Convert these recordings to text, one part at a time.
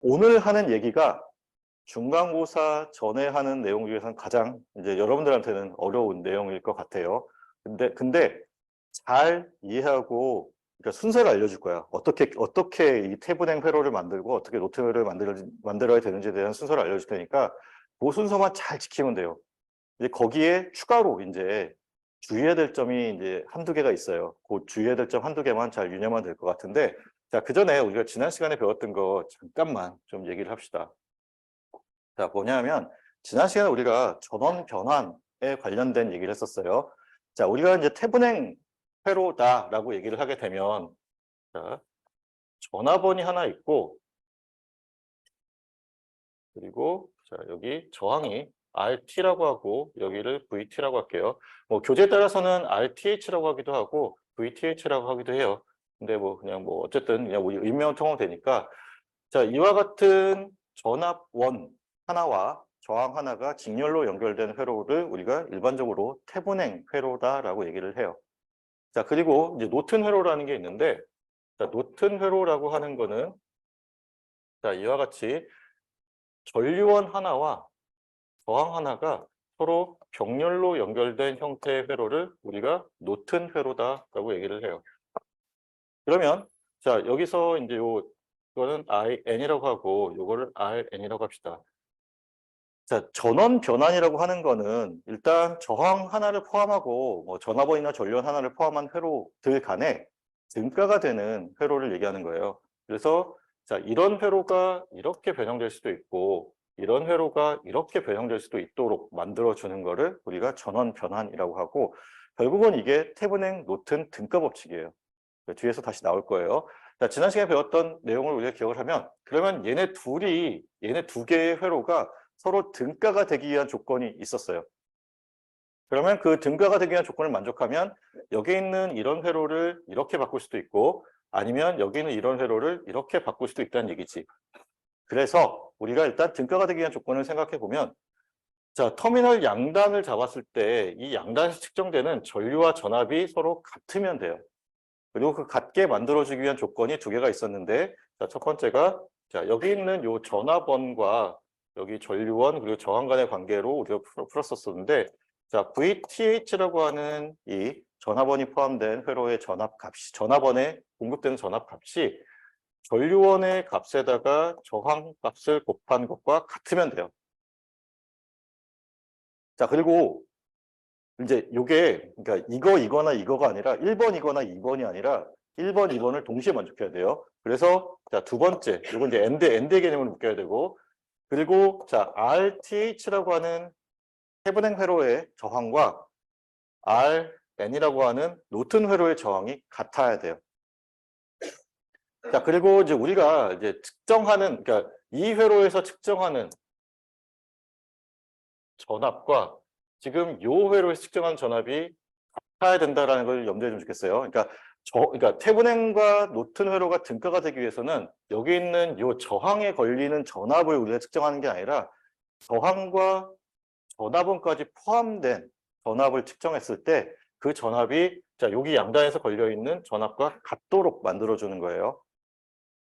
오늘 하는 얘기가 중간고사 전에 하는 내용 중에서는 가장 이제 여러분들한테는 어려운 내용일 것 같아요. 근데 잘 이해하고 그러니까 순서를 알려줄 거야. 어떻게 이 태분행 회로를 만들고 어떻게 노트 회로를 만들어야 되는지에 대한 순서를 알려줄 테니까 그 순서만 잘 지키면 돼요. 이제 거기에 추가로 이제 주의해야 될 점이 이제 한두 개가 있어요. 그 주의해야 될 점 한두 개만 잘 유념하면 될 것 같은데, 자, 그 전에 우리가 지난 시간에 배웠던 거 잠깐만 좀 얘기를 합시다. 자, 뭐냐면 지난 시간에 우리가 전원 변환에 관련된 얘기를 했었어요. 자, 우리가 이제 태분행 회로다라고 얘기를 하게 되면, 자, 전화번이 하나 있고, 그리고 자, 여기 저항이 RT라고 하고 여기를 VT라고 할게요. 뭐 교재에 따라서는 RTH라고 하기도 하고 VTH라고 하기도 해요. 근데 뭐 그냥 뭐 어쨌든 그냥 우리 의미만 통하면 되니까, 자, 이와 같은 전압원 하나와 저항 하나가 직렬로 연결된 회로를 우리가 일반적으로 태분행 회로다라고 얘기를 해요. 자, 그리고 이제 노튼 회로라는 게 있는데, 자, 노튼 회로라고 하는 거는 자, 이와 같이 전류원 하나와 저항 하나가 서로 병렬로 연결된 형태의 회로를 우리가 노튼 회로다라고 얘기를 해요. 그러면 자, 여기서 이제 이거는 IN이라고 하고 요거를 RN이라고 합시다. 자, 전원 변환이라고 하는 거는 일단 저항 하나를 포함하고 뭐 전화번이나 전류원 하나를 포함한 회로들 간에 등가가 되는 회로를 얘기하는 거예요. 그래서 자, 이런 회로가 이렇게 변형될 수도 있고 이런 회로가 이렇게 변형될 수도 있도록 만들어주는 거를 우리가 전원 변환이라고 하고, 결국은 이게 태분행 노튼 등가 법칙이에요. 뒤에서 다시 나올 거예요. 자, 지난 시간에 배웠던 내용을 우리가 기억을 하면, 그러면 얘네 두 개의 회로가 서로 등가가 되기 위한 조건이 있었어요. 그러면 그 등가가 되기 위한 조건을 만족하면 여기 있는 이런 회로를 이렇게 바꿀 수도 있고, 아니면 여기 있는 이런 회로를 이렇게 바꿀 수도 있다는 얘기지. 그래서 우리가 일단 등가가 되기 위한 조건을 생각해 보면, 자, 터미널 양단을 잡았을 때 이 양단에서 측정되는 전류와 전압이 서로 같으면 돼요. 그리고 그 같게 만들어주기 위한 조건이 두 개가 있었는데, 자, 첫 번째가 자, 여기 있는 요 전압원과 여기 전류원 그리고 저항 간의 관계로 우리가 풀었었는데, 자, VTH라고 하는 이 전압원이 포함된 회로의 전압값이, 전압원에 공급되는 전압값이 전류원의 값에다가 저항 값을 곱한 것과 같으면 돼요. 자, 그리고 이제 요게 그러니까 이거나 이거가 아니라 1번이거나 2번이 아니라 1번, 2번을 동시에 만족해야 돼요. 그래서 자, 두 번째, 요건 이제 엔드 개념을 묶여야 되고, 그리고 자, RTH라고 하는 태분행 회로의 저항과 RN이라고 하는 노튼 회로의 저항이 같아야 돼요. 자, 그리고 이제 우리가 이제 측정하는, 그러니까 이 회로에서 측정하는 전압과 지금 요 회로에서 측정하는 전압이 같아야 된다라는 걸 염두에 좀 좋겠어요. 그러니까 태분행과 노튼 회로가 등가가 되기 위해서는 여기 있는 요 저항에 걸리는 전압을 우리가 측정하는 게 아니라 저항과 전압원까지 포함된 전압을 측정했을 때 그 전압이 자, 여기 양단에서 걸려 있는 전압과 같도록 만들어주는 거예요.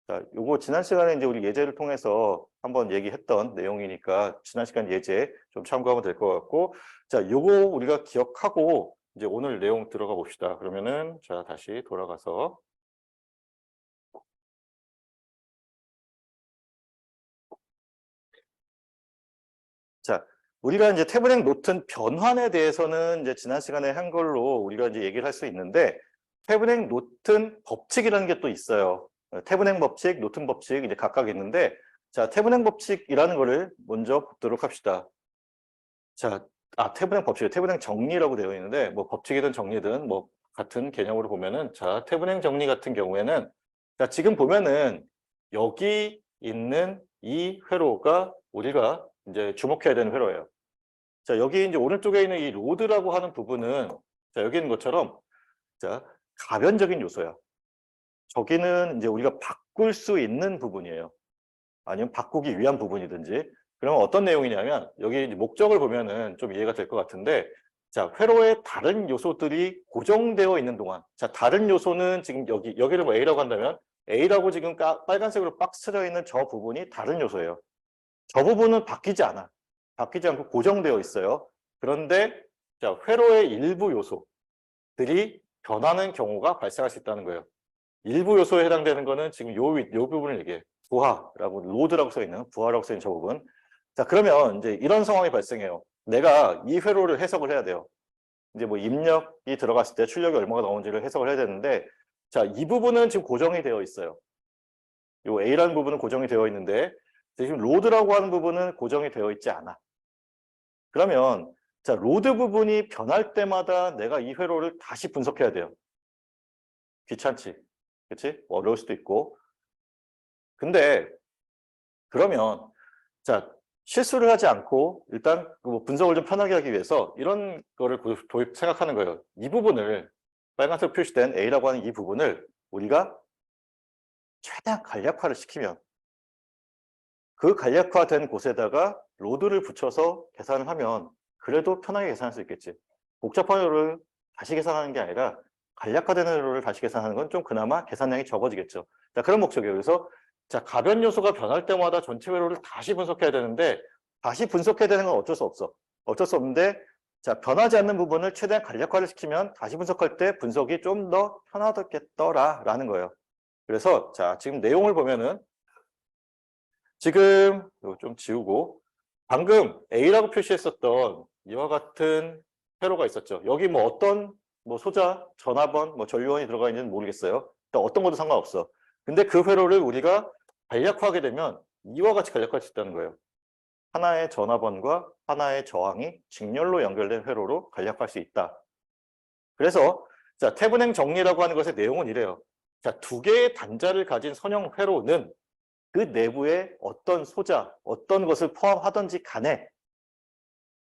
자, 요거 지난 시간에 이제 우리 예제를 통해서 한번 얘기했던 내용이니까 지난 시간 예제 좀 참고하면 될 것 같고, 자, 요거 우리가 기억하고 이제 오늘 내용 들어가 봅시다. 그러면은 자, 다시 돌아가서 자, 우리가 이제 태블행 노튼 변환에 대해서는 이제 지난 시간에 한 걸로 우리가 이제 얘기를 할 수 있는데, 태블행 노튼 법칙이라는 게 또 있어요. 태분행 법칙, 노튼 법칙 이제 각각 있는데, 자, 태분행 법칙이라는 거를 먼저 보도록 합시다. 자, 태분행 법칙, 태분행 정리라고 되어 있는데, 뭐 법칙이든 정리든 뭐 같은 개념으로 보면은, 자, 태분행 정리 같은 경우에는, 자, 지금 보면은 여기 있는 이 회로가 우리가 이제 주목해야 되는 회로예요. 자, 여기 이제 오른쪽에 있는 이 로드라고 하는 부분은, 자, 여기 있는 것처럼, 자, 가변적인 요소야. 저기는 이제 우리가 바꿀 수 있는 부분이에요. 아니면 바꾸기 위한 부분이든지. 그러면 어떤 내용이냐면, 여기 목적을 보면은 좀 이해가 될 것 같은데, 자, 회로의 다른 요소들이 고정되어 있는 동안, 자, 다른 요소는 지금 여기를 뭐 A라고 한다면, A라고 지금 빨간색으로 박스쳐 있는 저 부분이 다른 요소예요. 저 부분은 바뀌지 않아. 바뀌지 않고 고정되어 있어요. 그런데 자, 회로의 일부 요소들이 변하는 경우가 발생할 수 있다는 거예요. 일부 요소에 해당되는 거는 지금 요 부분을 얘기해. 부하라고, 로드라고 써 있는, 부하라고 써 있는 저 부분. 자, 그러면 이제 이런 상황이 발생해요. 내가 이 회로를 해석을 해야 돼요. 이제 뭐 입력이 들어갔을 때 출력이 얼마가 나오는지를 해석을 해야 되는데, 자, 이 부분은 지금 고정이 되어 있어요. 요 A라는 부분은 고정이 되어 있는데, 지금 로드라고 하는 부분은 고정이 되어 있지 않아. 그러면 자, 로드 부분이 변할 때마다 내가 이 회로를 다시 분석해야 돼요. 귀찮지? 그치? 어려울 수도 있고. 근데 그러면 자, 실수를 하지 않고 일단 뭐 분석을 좀 편하게 하기 위해서 이런 거를 생각하는 거예요. 이 부분을 빨간색 표시된 A라고 하는 이 부분을 우리가 최대한 간략화를 시키면 그 간략화된 곳에다가 로드를 붙여서 계산을 하면 그래도 편하게 계산할 수 있겠지. 복잡한 회로를 다시 계산하는 게 아니라 간략화된 회로를 다시 계산하는 건 좀 그나마 계산량이 적어지겠죠. 자, 그런 목적이에요. 그래서 자, 가변 요소가 변할 때마다 전체 회로를 다시 분석해야 되는데 다시 분석해야 되는 건 어쩔 수 없어. 어쩔 수 없는데 자, 변하지 않는 부분을 최대한 간략화를 시키면 다시 분석할 때 분석이 좀 더 편하겠더라라는 거예요. 그래서 자, 지금 내용을 보면은 지금 이거 좀 지우고 방금 A라고 표시했었던 이와 같은 회로가 있었죠. 여기 뭐 어떤 뭐 소자, 전화번, 뭐 전류원이 들어가 있는지는 모르겠어요. 어떤 것도 상관없어. 근데 그 회로를 우리가 간략화하게 되면 이와 같이 간략화할 수 있다는 거예요. 하나의 전화번과 하나의 저항이 직렬로 연결된 회로로 간략화할 수 있다. 그래서 자, 태분행 정리라고 하는 것의 내용은 이래요. 자, 두 개의 단자를 가진 선형 회로는 그 내부에 어떤 소자, 어떤 것을 포함하든지 간에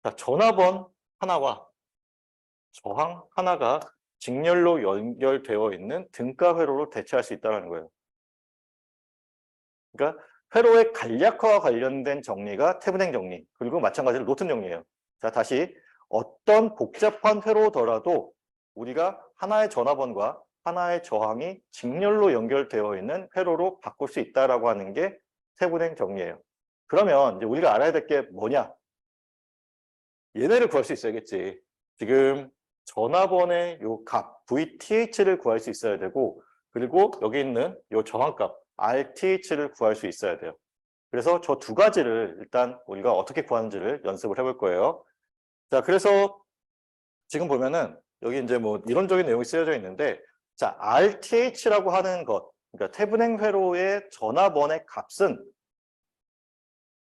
자, 전화번 하나와 저항 하나가 직렬로 연결되어 있는 등가 회로로 대체할 수 있다는 거예요. 그러니까 회로의 간략화와 관련된 정리가 태분행 정리, 그리고 마찬가지로 노튼 정리예요. 자, 다시 어떤 복잡한 회로더라도 우리가 하나의 전화번과 하나의 저항이 직렬로 연결되어 있는 회로로 바꿀 수 있다라고 하는 게 태분행 정리예요. 그러면 이제 우리가 알아야 될 게 뭐냐? 얘네를 구할 수 있어야겠지. 지금 전화번의 요 값, VTH를 구할 수 있어야 되고, 그리고 여기 있는 요 저항값, RTH를 구할 수 있어야 돼요. 그래서 저 두 가지를 일단 우리가 어떻게 구하는지를 연습을 해볼 거예요. 자, 그래서 지금 보면은 여기 이제 뭐 이론적인 내용이 쓰여져 있는데, 자, RTH라고 하는 것, 그러니까 태분행 회로의 전화번의 값은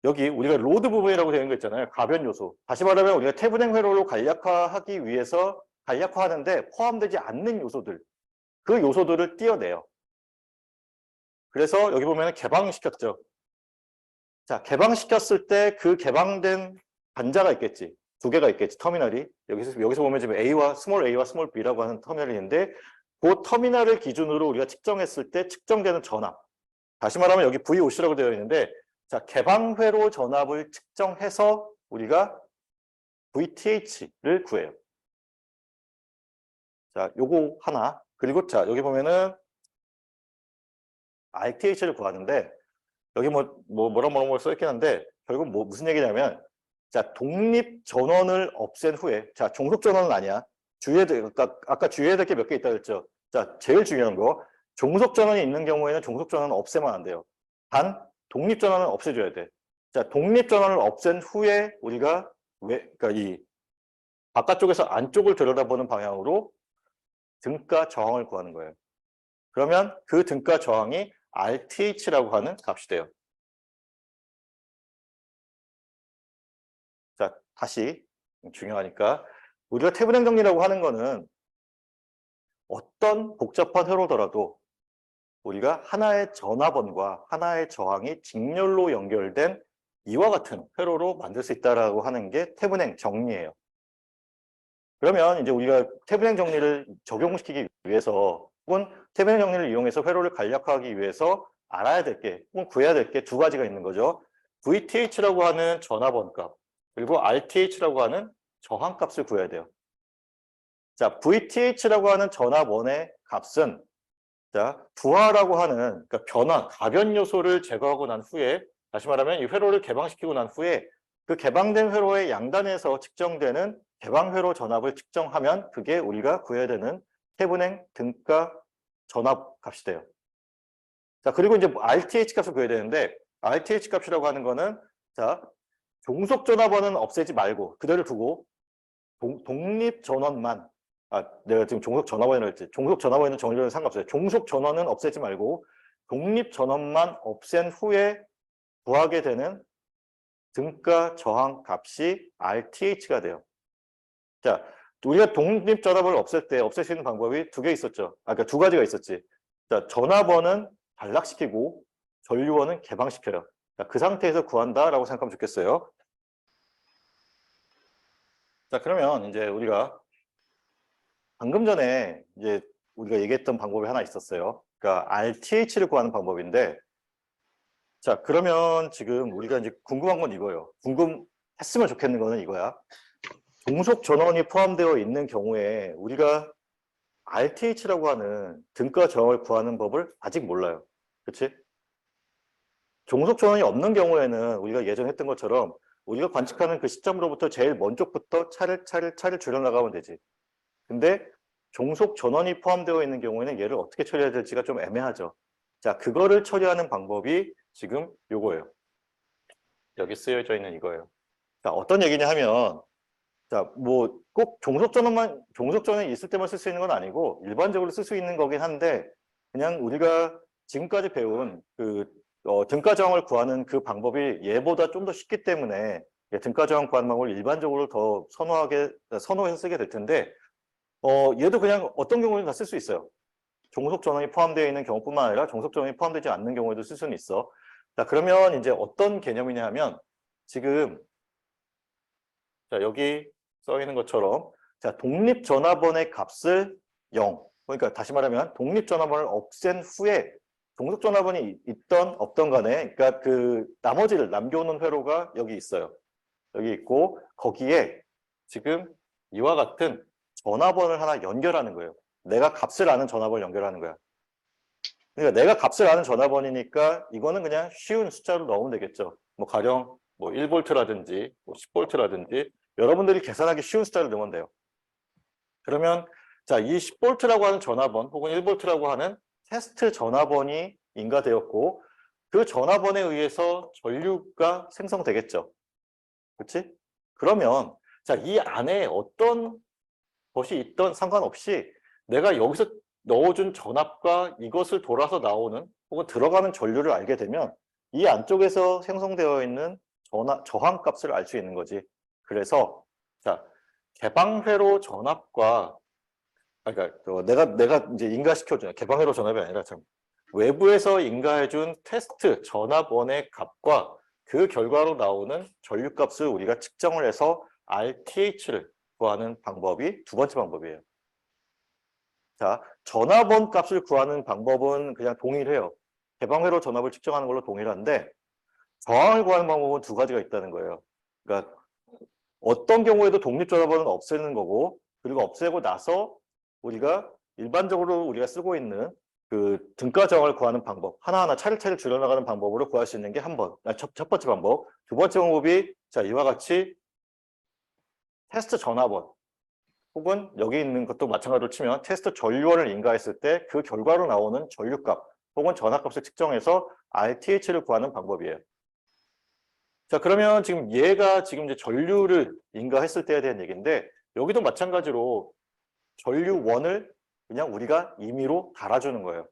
여기 우리가 로드 부분이라고 되어 있는 거 있잖아요. 가변 요소. 다시 말하면 우리가 태분행 회로로 간략화하기 위해서 간략화하는데 포함되지 않는 요소들, 그 요소들을 띄어내요. 그래서 여기 보면 개방시켰죠. 자, 개방시켰을 때 그 개방된 단자가 있겠지. 두 개가 있겠지. 터미널이. 여기서 보면 지금 A와 스몰 B라고 하는 터미널이 있는데 그 터미널을 기준으로 우리가 측정했을 때 측정되는 전압. 다시 말하면 여기 VOC라고 되어 있는데 자, 개방회로 전압을 측정해서 우리가 VTH를 구해요. 자, 요거 하나. 그리고 자, 여기 보면은 RTH를 구하는데 여기 뭐라 써있긴 한데 결국 무슨 얘기냐면 자, 독립 전원을 없앤 후에 자, 종속 전원은 아니야. 아까 주의해야 될 게 몇 개 있다고 했죠. 자, 제일 중요한 거 종속 전원이 있는 경우에는 종속 전원은 없애면 안 돼요. 단 독립 전원은 없애줘야 돼. 자, 독립 전원을 없앤 후에 우리가 그러니까 이 바깥쪽에서 안쪽을 들여다보는 방향으로 등가 저항을 구하는 거예요. 그러면 그 등가 저항이 RTH라고 하는 값이 돼요. 자, 다시 중요하니까 우리가 태분행 정리라고 하는 거는 어떤 복잡한 회로더라도 우리가 하나의 전화번과 하나의 저항이 직렬로 연결된 이와 같은 회로로 만들 수 있다라고 하는 게 태분행 정리예요. 그러면 이제 우리가 태분행 정리를 적용시키기 위해서 혹은 태분행 정리를 이용해서 회로를 간략화하기 위해서 알아야 될 게 혹은 구해야 될 게 두 가지가 있는 거죠. VTH라고 하는 전화번 값 그리고 RTH라고 하는 저항 값을 구해야 돼요. 자, VTH라고 하는 전화번의 값은 자, 부하라고 하는 그러니까 변화, 가변 요소를 제거하고 난 후에 다시 말하면 이 회로를 개방시키고 난 후에 그 개방된 회로의 양단에서 측정되는 개방회로 전압을 측정하면 그게 우리가 구해야 되는 해분행 등가 전압 값이 돼요. 자, 그리고 이제 RTH 값을 구해야 되는데 RTH 값이라고 하는 거는 자, 종속 전압원은 없애지 말고 그대로 두고 독립 전원만 내가 지금 종속 전압원이라고 했지. 종속 전압원은 정리는 상관없어요. 종속 전원은 없애지 말고 독립 전원만 없앤 후에 구하게 되는 등가 저항 값이 RTH가 돼요. 자, 우리가 독립 전압을 없앨 때 없앨 수 있는 방법이 두 개 있었죠. 그러니까 두 가지가 있었지. 자, 전압원은 단락시키고 전류원은 개방시켜요. 자, 그 상태에서 구한다라고 생각하면 좋겠어요. 자, 그러면 이제 우리가 방금 전에 이제 우리가 얘기했던 방법이 하나 있었어요. 그러니까 RTH를 구하는 방법인데, 자, 그러면 지금 우리가 이제 궁금한 건 이거예요. 궁금했으면 좋겠는 거는 이거야. 종속 전원이 포함되어 있는 경우에 우리가 RTH라고 하는 등가 저항을 구하는 법을 아직 몰라요. 그렇지? 종속 전원이 없는 경우에는 우리가 예전에 했던 것처럼 우리가 관측하는 그 시점으로부터 제일 먼 쪽부터 차를 줄여나가면 되지. 근데 종속 전원이 포함되어 있는 경우에는 얘를 어떻게 처리해야 될지가 좀 애매하죠. 자, 그거를 처리하는 방법이 지금 요거예요. 여기 쓰여져 있는 이거예요. 자, 어떤 얘기냐 하면 자, 뭐 꼭 종속 전원이 있을 때만 쓸 수 있는 건 아니고 일반적으로 쓸 수 있는 거긴 한데 그냥 우리가 지금까지 배운 그 등가 저항을 구하는 그 방법이 얘보다 좀 더 쉽기 때문에 등가 저항 구하는 방법을 일반적으로 더 선호해서 쓰게 될 텐데 얘도 그냥 어떤 경우에는 다 쓸 수 있어요. 종속 전원이 포함되어 있는 경우뿐만 아니라 종속 전원이 포함되지 않는 경우에도 쓸 수는 있어. 자, 그러면 이제 어떤 개념이냐 하면 지금 자, 여기 써 있는 것처럼 자, 독립 전압원의 값을 0. 그러니까 다시 말하면 독립 전압원을 없앤 후에 종속 전압원이 있던 없던 간에 그러니까 그 나머지를 남겨놓은 회로가 여기 있어요. 여기 있고 거기에 지금 이와 같은 전압원을 하나 연결하는 거예요. 내가 값을 아는 전압원을 연결하는 거야. 그러니까 내가 값을 아는 전압원이니까 이거는 그냥 쉬운 숫자로 넣으면 되겠죠. 뭐 가령 뭐 1V라든지 뭐 10V라든지 여러분들이 계산하기 쉬운 숫자를 넣으면 돼요. 그러면 자, 이 10V라고 하는 전압원 혹은 1V라고 하는 테스트 전압원이 인가되었고 그 전압원에 의해서 전류가 생성되겠죠. 그렇지? 그러면 자, 이 안에 어떤 것이 있던 상관없이 내가 여기서 넣어준 전압과 이것을 돌아서 나오는 혹은 들어가는 전류를 알게 되면 이 안쪽에서 생성되어 있는 저항값을 알 수 있는 거지. 그래서 자, 개방회로 전압과 그러니까 내가 이제 인가시켜준 개방회로 전압이 아니라 참 외부에서 인가해준 테스트 전압원의 값과 그 결과로 나오는 전류값을 우리가 측정을 해서 RTH를 구하는 방법이 두 번째 방법이에요. 자, 전압원 값을 구하는 방법은 그냥 동일해요. 개방회로 전압을 측정하는 걸로 동일한데 저항을 구하는 방법은 두 가지가 있다는 거예요. 그러니까 어떤 경우에도 독립전압원은 없애는 거고 그리고 없애고 나서 우리가 일반적으로 우리가 쓰고 있는 그 등가 저항을 구하는 방법 하나하나 차례차례 줄여나가는 방법으로 구할 수 있는 게 첫 번째 방법. 두 번째 방법이 자, 이와 같이 테스트 전압원 혹은 여기 있는 것도 마찬가지로 치면 테스트 전류원을 인가했을 때 그 결과로 나오는 전류값 혹은 전압값을 측정해서 RTH를 구하는 방법이에요. 자, 그러면 지금 얘가 지금 이제 전류를 인가했을 때에 대한 얘기인데 여기도 마찬가지로 전류원을 그냥 우리가 임의로 달아주는 거예요.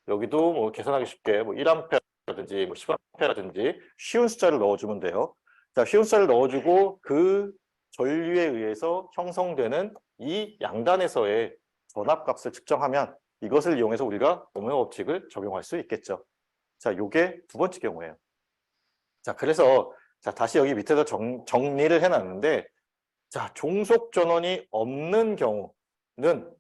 여기도 뭐 계산하기 쉽게 뭐 1A라든지 뭐 10A라든지 쉬운 숫자를 넣어주면 돼요. 자, 쉬운 숫자를 넣어주고 그 전류에 의해서 형성되는 이 양단에서의 전압값을 측정하면 이것을 이용해서 우리가 오메가 법칙을 적용할 수 있겠죠. 자, 요게 두 번째 경우예요. 자, 그래서 자, 다시 여기 밑에서 정리를 해놨는데 자, 종속 전원이 없는 경우는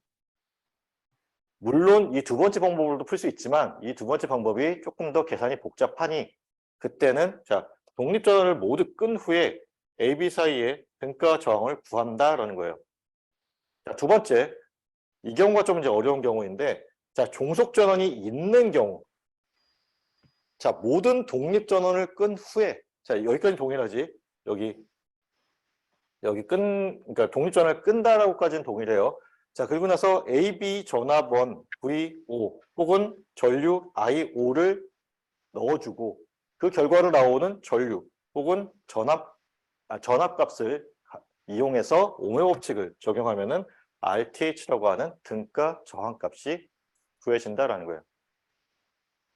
물론 이 두 번째 방법으로도 풀 수 있지만 이 두 번째 방법이 조금 더 계산이 복잡하니 그때는 자, 독립 전원을 모두 끈 후에 AB 사이에 등가 저항을 구한다라는 거예요. 자, 두 번째, 이 경우가 좀 이제 어려운 경우인데 자, 종속 전원이 있는 경우. 자, 모든 독립 전원을 끈 후에. 자, 여기까지 동일하지. 그러니까 독립 전원을 끈다라고까지는 동일해요. 자, 그리고 나서 AB 전압원 VO 혹은 전류 IO를 넣어주고 그 결과로 나오는 전류 혹은 전압값을 이용해서 오hm 법칙을 적용하면은 RTH라고 하는 등가 저항값이 구해진다라는 거예요.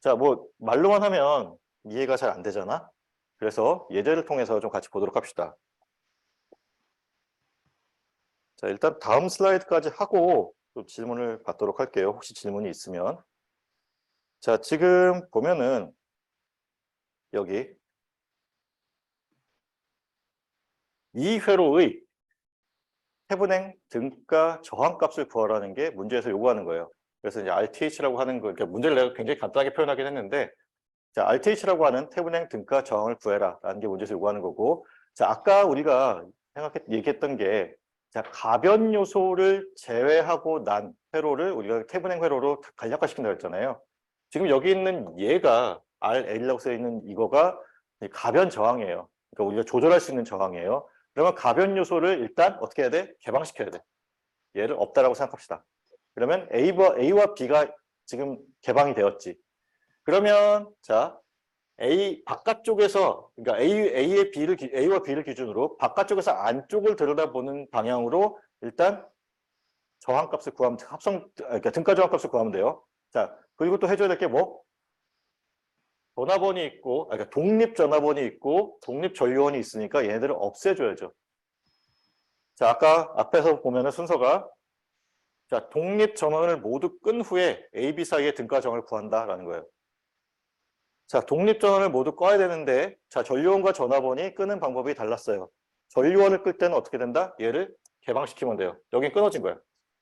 자, 뭐 말로만 하면 이해가 잘 안 되잖아. 그래서 예제를 통해서 좀 같이 보도록 합시다. 자, 일단 다음 슬라이드까지 하고 또 질문을 받도록 할게요. 혹시 질문이 있으면. 자, 지금 보면은 여기 이 회로의 해분행 등가 저항값을 구하라는 게 문제에서 요구하는 거예요. 그래서 이제 RTH라고 하는 거, 그러니까 문제를 내가 굉장히 간단하게 표현하긴 했는데, 자, RTH라고 하는 태분행 등가 저항을 구해라라는 게 문제에서 요구하는 거고, 자, 아까 우리가 얘기했던 게, 자, 가변 요소를 제외하고 난 회로를 우리가 태분행 회로로 간략화시킨다고 했잖아요. 지금 여기 있는 얘가 RL이라고 써 있는 이거가 가변 저항이에요. 그러니까 우리가 조절할 수 있는 저항이에요. 그러면 가변 요소를 일단 어떻게 해야 돼? 개방시켜야 돼. 얘를 없다라고 생각합시다. 그러면 A와 B가 지금 개방이 되었지. 그러면 자, A 바깥쪽에서 그러니까 A와 B를 기준으로 바깥쪽에서 안쪽을 들여다보는 방향으로 일단 저항값을 구하면 그러니까 등가 저항값을 구하면 돼요. 자, 그리고 또 해줘야 될 게 뭐? 전화번이 있고, 그러니까 독립 전화번이 있고 독립 전류원이 있으니까 얘네들을 없애줘야죠. 자, 아까 앞에서 보면은 순서가 자, 독립 전원을 모두 끈 후에 A, B 사이의 등가 정을 구한다라는 거예요. 자, 독립 전원을 모두 꺼야 되는데 자, 전류원과 전화번이 끄는 방법이 달랐어요. 전류원을 끌 때는 어떻게 된다? 얘를 개방시키면 돼요. 여긴 끊어진 거예요.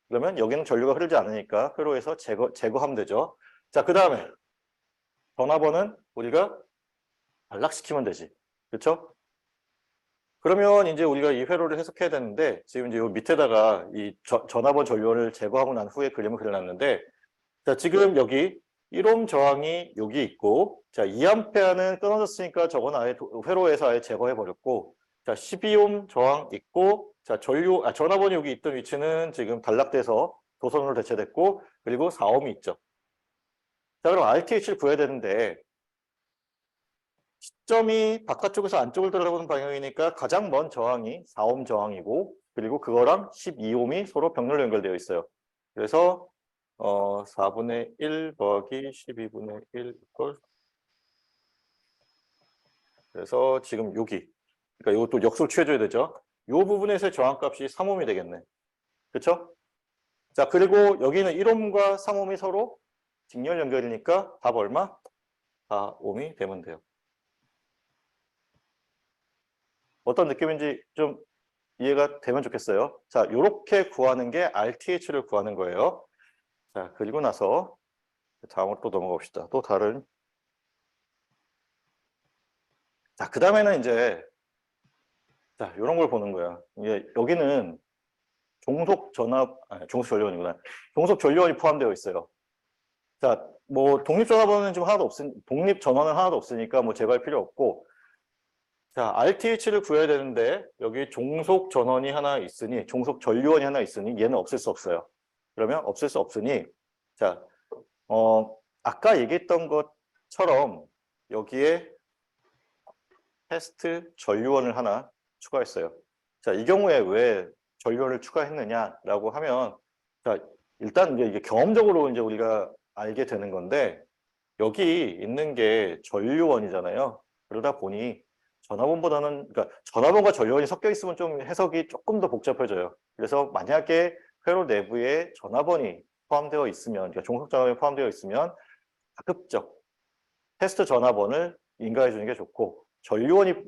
그러면 여기는 전류가 흐르지 않으니까 회로에서 제거하면 되죠. 자, 그 다음에 전화번은 우리가 단락시키면 되지. 그렇죠? 그러면 이제 우리가 이 회로를 해석해야 되는데 지금 이제 요 밑에다가 이 전압원 전류원을 제거하고 난 후에 그림을 그려놨는데 자, 지금 여기 1옴 저항이 여기 있고 자, 2A는 끊어졌으니까 저건 아예 회로에서 아예 제거해 버렸고 자, 12옴 저항 있고 자, 전압원이 여기 있던 위치는 지금 단락돼서 도선으로 대체됐고 그리고 4옴이 있죠. 자, 그럼 RTH를 구해야 되는데 시점이 바깥쪽에서 안쪽을 들여다보는 방향이니까 가장 먼 저항이 4옴 저항이고 그리고 그거랑 12옴이 서로 병렬로 연결되어 있어요. 그래서 4분의 1 더하기 12분의 1 이퀄 그래서 지금 여기 그러니까 이것도 역수로 취해줘야 되죠. 이 부분에서의 저항값이 3옴이 되겠네. 그렇죠? 자, 그리고 여기는 1옴과 3옴이 서로 직렬 연결이니까 답 얼마? 4옴이 되면 돼요. 어떤 느낌인지 좀 이해가 되면 좋겠어요. 자, 이렇게 구하는 게 RTH를 구하는 거예요. 자, 그리고 나서 다음으로 또 넘어가 봅시다. 또 다른. 자, 그 다음에는 이제 자, 이런 걸 보는 거야. 이게 여기는 종속 전류원이구나. 종속 전류원이 포함되어 있어요. 자, 뭐 독립 전화번호는 좀 독립 전원은 하나도 없으니까 뭐 제거할 필요 없고 자, RTH를 구해야 되는데 여기 종속 전원이 하나 있으니 종속 전류원이 하나 있으니 얘는 없앨 수 없어요. 그러면 없앨 수 없으니 자, 아까 얘기했던 것처럼 여기에 테스트 전류원을 하나 추가했어요. 자, 이 경우에 왜 전류원을 추가했느냐라고 하면 자, 일단 이제 이게 경험적으로 이제 우리가 알게 되는 건데 여기 있는 게 전류원이잖아요. 그러다 보니 전화번보다는 그러니까 전화번과 전류원이 섞여 있으면 좀 해석이 조금 더 복잡해져요. 그래서 만약에 회로 내부에 전화번이 포함되어 있으면 그러니까 종속 전화번이 포함되어 있으면 가급적 테스트 전화번을 인가해 주는 게 좋고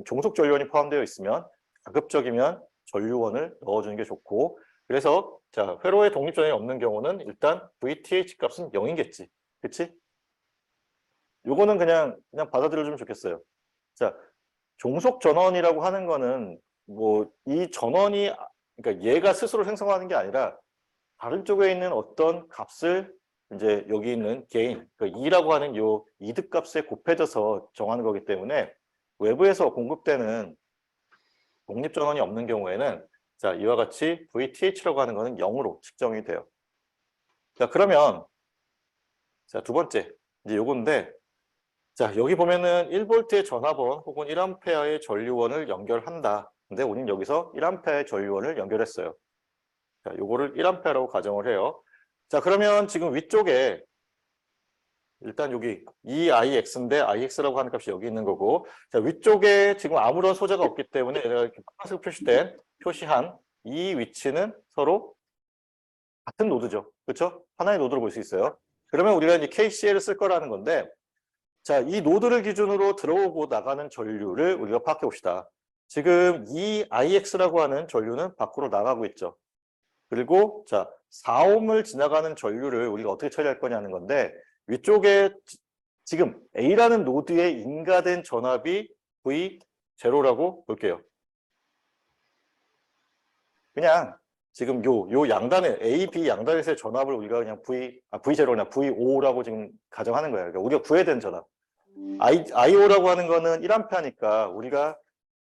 종속 전류원이 포함되어 있으면 가급적이면 전류원을 넣어주는 게 좋고 그래서 자 회로에 독립 전원이 없는 경우는 일단 VTH 값은 0이겠지. 그치? 요거는 그냥 받아들여주면 좋겠어요. 자, 종속 전원이라고 하는 거는 뭐 이 전원이 그러니까 얘가 스스로 생성하는 게 아니라 다른 쪽에 있는 어떤 값을 이제 여기 있는 게인, 그 E라고 하는 요 이득값에 곱해져서 정하는 거기 때문에 외부에서 공급되는 독립전원이 없는 경우에는 자, 이와 같이 VTH라고 하는 거는 0으로 측정이 돼요. 자, 그러면 자, 두 번째 이제 요건데 자, 여기 보면은 1V의 전압원 혹은 1A의 전류원을 연결한다. 근데 우리는 여기서 1A의 전류원을 연결했어요. 자, 요거를 1A라고 가정을 해요. 자, 그러면 지금 위쪽에 일단 여기 EIX인데 IX라고 하는 값이 여기 있는 거고 자, 위쪽에 지금 아무런 소재가 없기 때문에 내가 이렇게 파란색 표시한 이 위치는 서로 같은 노드죠. 그렇죠? 하나의 노드로 볼 수 있어요. 그러면 우리가 이제 KCL을 쓸 거라는 건데 자, 이 노드를 기준으로 들어오고 나가는 전류를 우리가 파악해 봅시다. 지금 이 IX라고 하는 전류는 밖으로 나가고 있죠. 그리고 자, 4옴을 지나가는 전류를 우리가 어떻게 처리할 거냐는 건데 위쪽에 지금 A라는 노드에 인가된 전압이 V0라고 볼게요. 그냥 지금 요 양단에 A, B 양단에서의 전압을 우리가 그냥 V0나 V5라고 지금 가정하는 거예요. 그러니까 우리가 구해야 되는 전압. IO라고 하는 거는 1A니까 우리가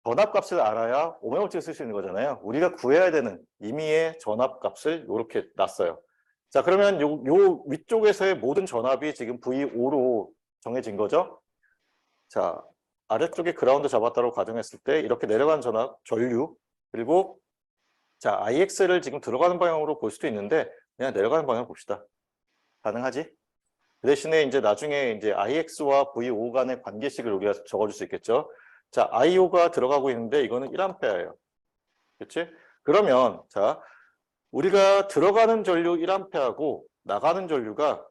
전압값을 알아야 오메오치를 쓸 수 있는 거잖아요. 우리가 구해야 되는 임의의 전압값을 이렇게 놨어요. 자, 그러면 요 위쪽에서의 모든 전압이 지금 V5로 정해진 거죠. 자, 아래쪽에 그라운드 잡았다고 가정했을 때 이렇게 내려가는 전압, 전류, 그리고 자, IX를 지금 들어가는 방향으로 볼 수도 있는데 그냥 내려가는 방향 봅시다. 가능하지? 그 대신에 이제 나중에 이제 IX와 V5 간의 관계식을 우리가 적어줄 수 있겠죠. 자, IO가 들어가고 있는데 이거는 1A예요. 그렇지? 그러면 자, 우리가 들어가는 전류 1A하고 나가는 전류가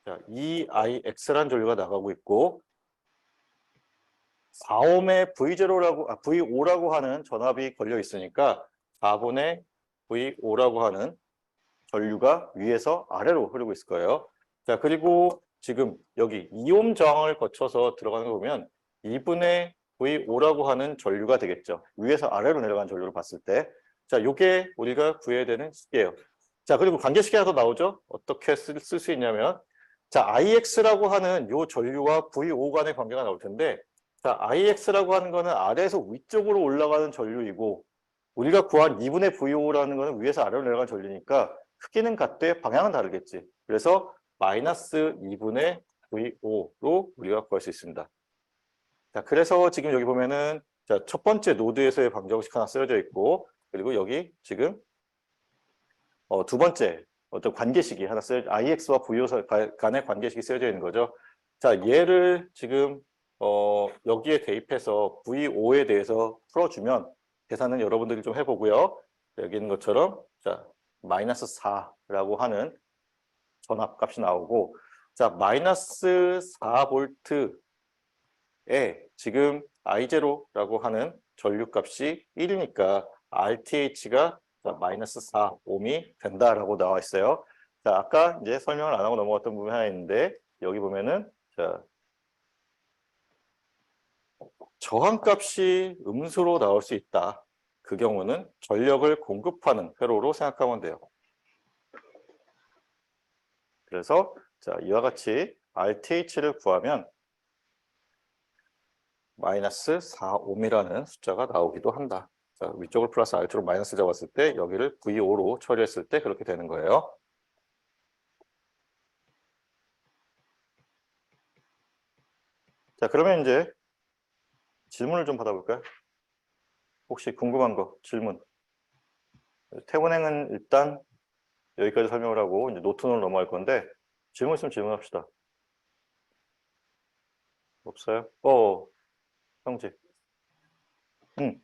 자, EIX라는 전류가 나가고 있고 4옴의 V5라고 하는 전압이 걸려 있으니까 4분의 V5라고 하는 전류가 위에서 아래로 흐르고 있을 거예요. 자, 그리고 지금 여기 2옴 저항을 거쳐서 들어가는 거 보면 2분의 V5라고 하는 전류가 되겠죠. 위에서 아래로 내려가는 전류를 봤을 때. 자, 요게 우리가 구해야 되는 식이에요. 자, 그리고 관계식이 하나 더 나오죠. 어떻게 쓸 수 있냐면 자, IX라고 하는 요 전류와 V5 간의 관계가 나올 텐데 자, IX라고 하는 거는 아래에서 위쪽으로 올라가는 전류이고 우리가 구한 2분의 V5라는 거는 위에서 아래로 내려가는 전류니까 크기는 같되 방향은 다르겠지. 그래서 마이너스 2분의 V5로 우리가 구할 수 있습니다. 자, 그래서 지금 여기 보면은 자, 첫 번째 노드에서의 방정식 하나 쓰여져 있고 그리고 여기 지금 두 번째 어떤 관계식이 하나 IX와 V5 간의 관계식이 쓰여져 있는 거죠. 자, 얘를 지금 여기에 대입해서 V5에 대해서 풀어주면 계산은 여러분들이 좀 해보고요. 여기 있는 것처럼 자, 마이너스 4라고 하는 전압값이 나오고 자, 마이너스 4V에 지금 I0라고 하는 전류값이 1이니까 RTH가 마이너스 4옴이 된다라고 나와 있어요. 자, 아까 이제 설명을 안 하고 넘어갔던 부분이 하나 있는데 여기 보면은 자, 저항값이 음수로 나올 수 있다. 그 경우는 전력을 공급하는 회로로 생각하면 돼요. 그래서 자, 이와 같이 RTH를 구하면 마이너스 4옴이라는 숫자가 나오기도 한다. 자, 위쪽을 플러스 R2로 마이너스 잡았을 때 여기를 V5로 처리했을 때 그렇게 되는 거예요. 자, 그러면 이제 질문을 좀 받아볼까요? 혹시 궁금한 거, 질문. 태운행은 일단 여기까지 설명을 하고 이제 노트로 넘어갈 건데 질문 있으면 질문합시다. 없어요? 형제. 응.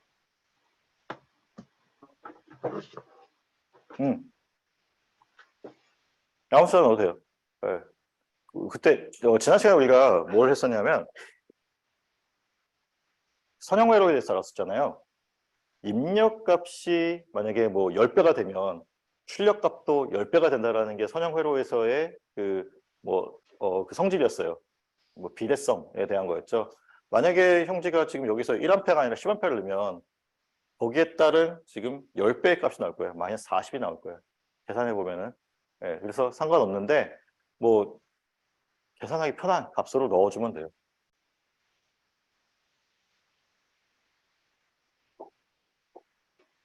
응. 아무 시나 넣어도 돼요. 네. 그때 지난 시간에 우리가 뭘 했었냐면 선형회로에 대해서 알았었잖아요. 입력값이 만약에 뭐 10배가 되면 출력값도 10배가 된다라는 게 선형회로에서의 그 성질이었어요. 뭐 비례성에 대한 거였죠. 만약에 형제가 지금 여기서 1A가 아니라 10A를 넣으면 거기에 따른 지금 10배의 값이 나올 거예요. 마이너스 40이 나올 거예요. 계산해 보면은. 예, 그래서 상관없는데 뭐 계산하기 편한 값으로 넣어주면 돼요.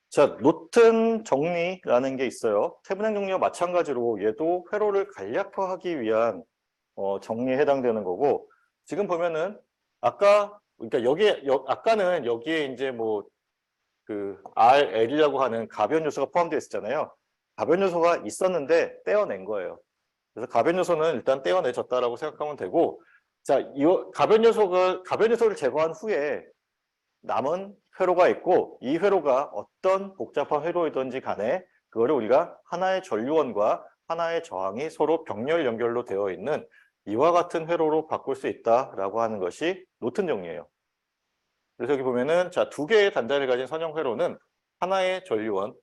자, 노튼 정리라는 게 있어요. 태분행 정리와 마찬가지로 얘도 회로를 간략화하기 위한 정리에 해당되는 거고, 지금 보면은 아까 그러니까 아까는 여기에 이제 뭐 그 RL이라고 하는 가변 요소가 포함되어 있었잖아요. 가변 요소가 있었는데 떼어낸 거예요. 그래서 가변 요소는 일단 떼어내졌다라고 생각하면 되고, 자, 이 가변 요소를 제거한 후에 남은 회로가 있고, 이 회로가 어떤 복잡한 회로이든지 간에 그거를 우리가 하나의 전류원과 하나의 저항이 서로 병렬 연결로 되어 있는 이와 같은 회로로 바꿀 수 있다라고 하는 것이 노튼 정리예요. 그래서 여기 보면은 자, 두 개의 단자를 가진 선형 회로는 하나의 전류원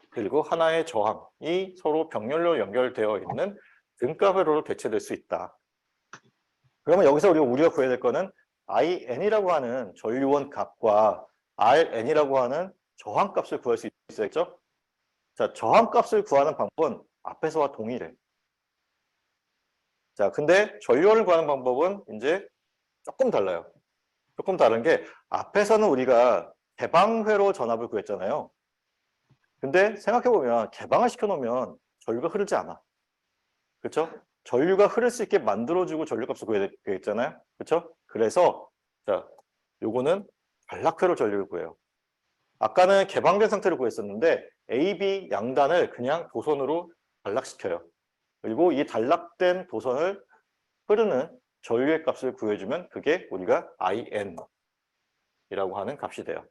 그리고 하나의 저항이 서로 병렬로 연결되어 있는 등가 회로로 대체될 수 있다. 그러면 여기서 우리가 구해야 될 거는 IN이라고 하는 전류원 값과 RN이라고 하는 저항값을 구할 수 있어야겠죠? 자, 저항값을 구하는 방법은 앞에서와 동일해. 자, 근데 전류원을 구하는 방법은 이제 조금 달라요. 조금 다른 게 앞에서는 우리가 개방회로 전압을 구했잖아요. 근데 생각해보면 개방을 시켜놓으면 전류가 흐르지 않아. 그렇죠? 전류가 흐를 수 있게 만들어주고 전류값을 구해야 되겠잖아요. 그렇죠? 그래서 자, 요거는 단락회로 전류를 구해요. 아까는 개방된 상태를 구했었는데 A, B 양단을 그냥 도선으로 단락시켜요. 그리고 이 단락된 도선을 흐르는 전류의 값을 구해주면 그게 우리가 IN이라고 하는 값이 돼요.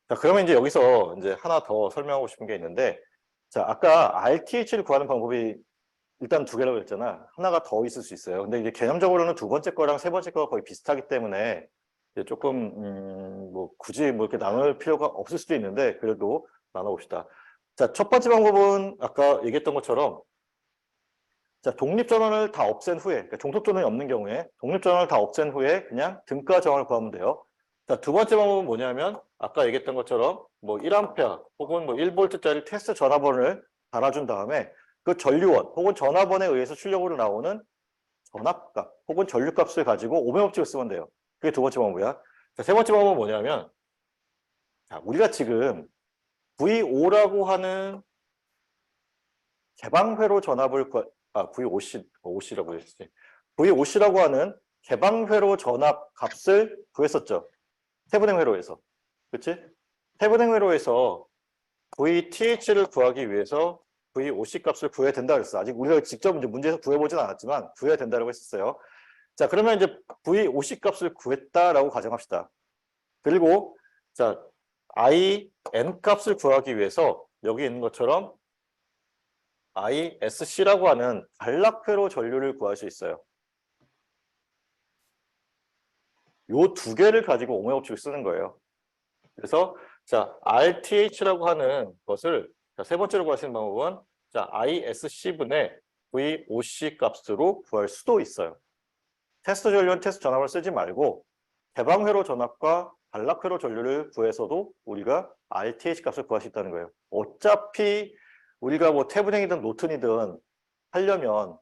자, 그러면 이제 여기서 이제 하나 더 설명하고 싶은 게 있는데, 자, 아까 RTH를 구하는 방법이 일단 두 개라고 했잖아. 하나가 더 있을 수 있어요. 근데 이제 개념적으로는 두 번째 거랑 세 번째 거가 거의 비슷하기 때문에 이제 조금 뭐 굳이 뭐 이렇게 나눌 필요가 없을 수도 있는데 그래도 나눠봅시다. 자, 첫 번째 방법은 아까 얘기했던 것처럼 자, 독립전원을 다 없앤 후에, 그러니까 종속전원이 없는 경우에 독립전원을 다 없앤 후에 그냥 등가 저항을 구하면 돼요. 자, 두 번째 방법은 뭐냐면 아까 얘기했던 것처럼 뭐 1A 혹은 뭐 1V짜리 테스트 전압원을 달아준 다음에 그 전류원 혹은 전압원에 의해서 출력으로 나오는 전압값 혹은 전류값을 가지고 오음법칙을 쓰면 돼요. 그게 두 번째 방법이야. 자, 세 번째 방법은 뭐냐면 자, 우리가 지금 V5라고 하는 개방회로 전압을 V5C라고 했지. V5C라고 하는 개방회로 전압 값을 구했었죠. 태분행 회로에서. 그치? 태분행 회로에서 VTH를 구하기 위해서 V5C 값을 구해야 된다 그랬어. 아직 우리가 직접 이제 문제에서 구해보진 않았지만 구해야 된다고 했었어요. 자, 그러면 이제 V5C 값을 구했다라고 가정합시다. 그리고 자, IN 값을 구하기 위해서 여기 있는 것처럼 ISC라고 하는 단락회로 전류를 구할 수 있어요. 요 두 개를 가지고 오음의 법칙을 쓰는 거예요. 그래서 자, RTH라고 하는 것을 자, 세 번째로 구할 수 있는 방법은 자, ISC분의 VOC 값으로 구할 수도 있어요. 테스트 전류는 테스트 전압을 쓰지 말고 개방회로 전압과 단락회로 전류를 구해서도 우리가 RTH 값을 구할 수 있다는 거예요. 어차피 우리가 뭐 태분행이든 노튼이든 하려면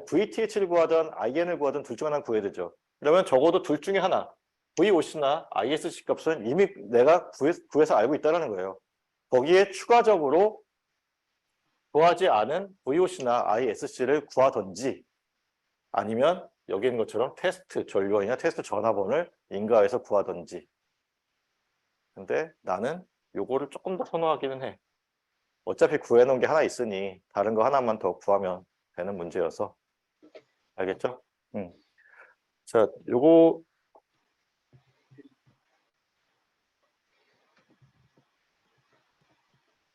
VTH를 구하든 IN을 구하든 둘 중 하나 구해야 되죠. 그러면 적어도 둘 중에 하나 VOC나 ISC 값은 이미 내가 구해서 알고 있다는 거예요. 거기에 추가적으로 구하지 않은 VOC나 ISC를 구하든지 아니면 여기 있는 것처럼 테스트 전류원이나 테스트 전압원을 인가해서 구하든지. 근데 나는 요거를 조금 더 선호하기는 해. 어차피 구해놓은 게 하나 있으니 다른 거 하나만 더 구하면 되는 문제여서. 알겠죠? 자, 요거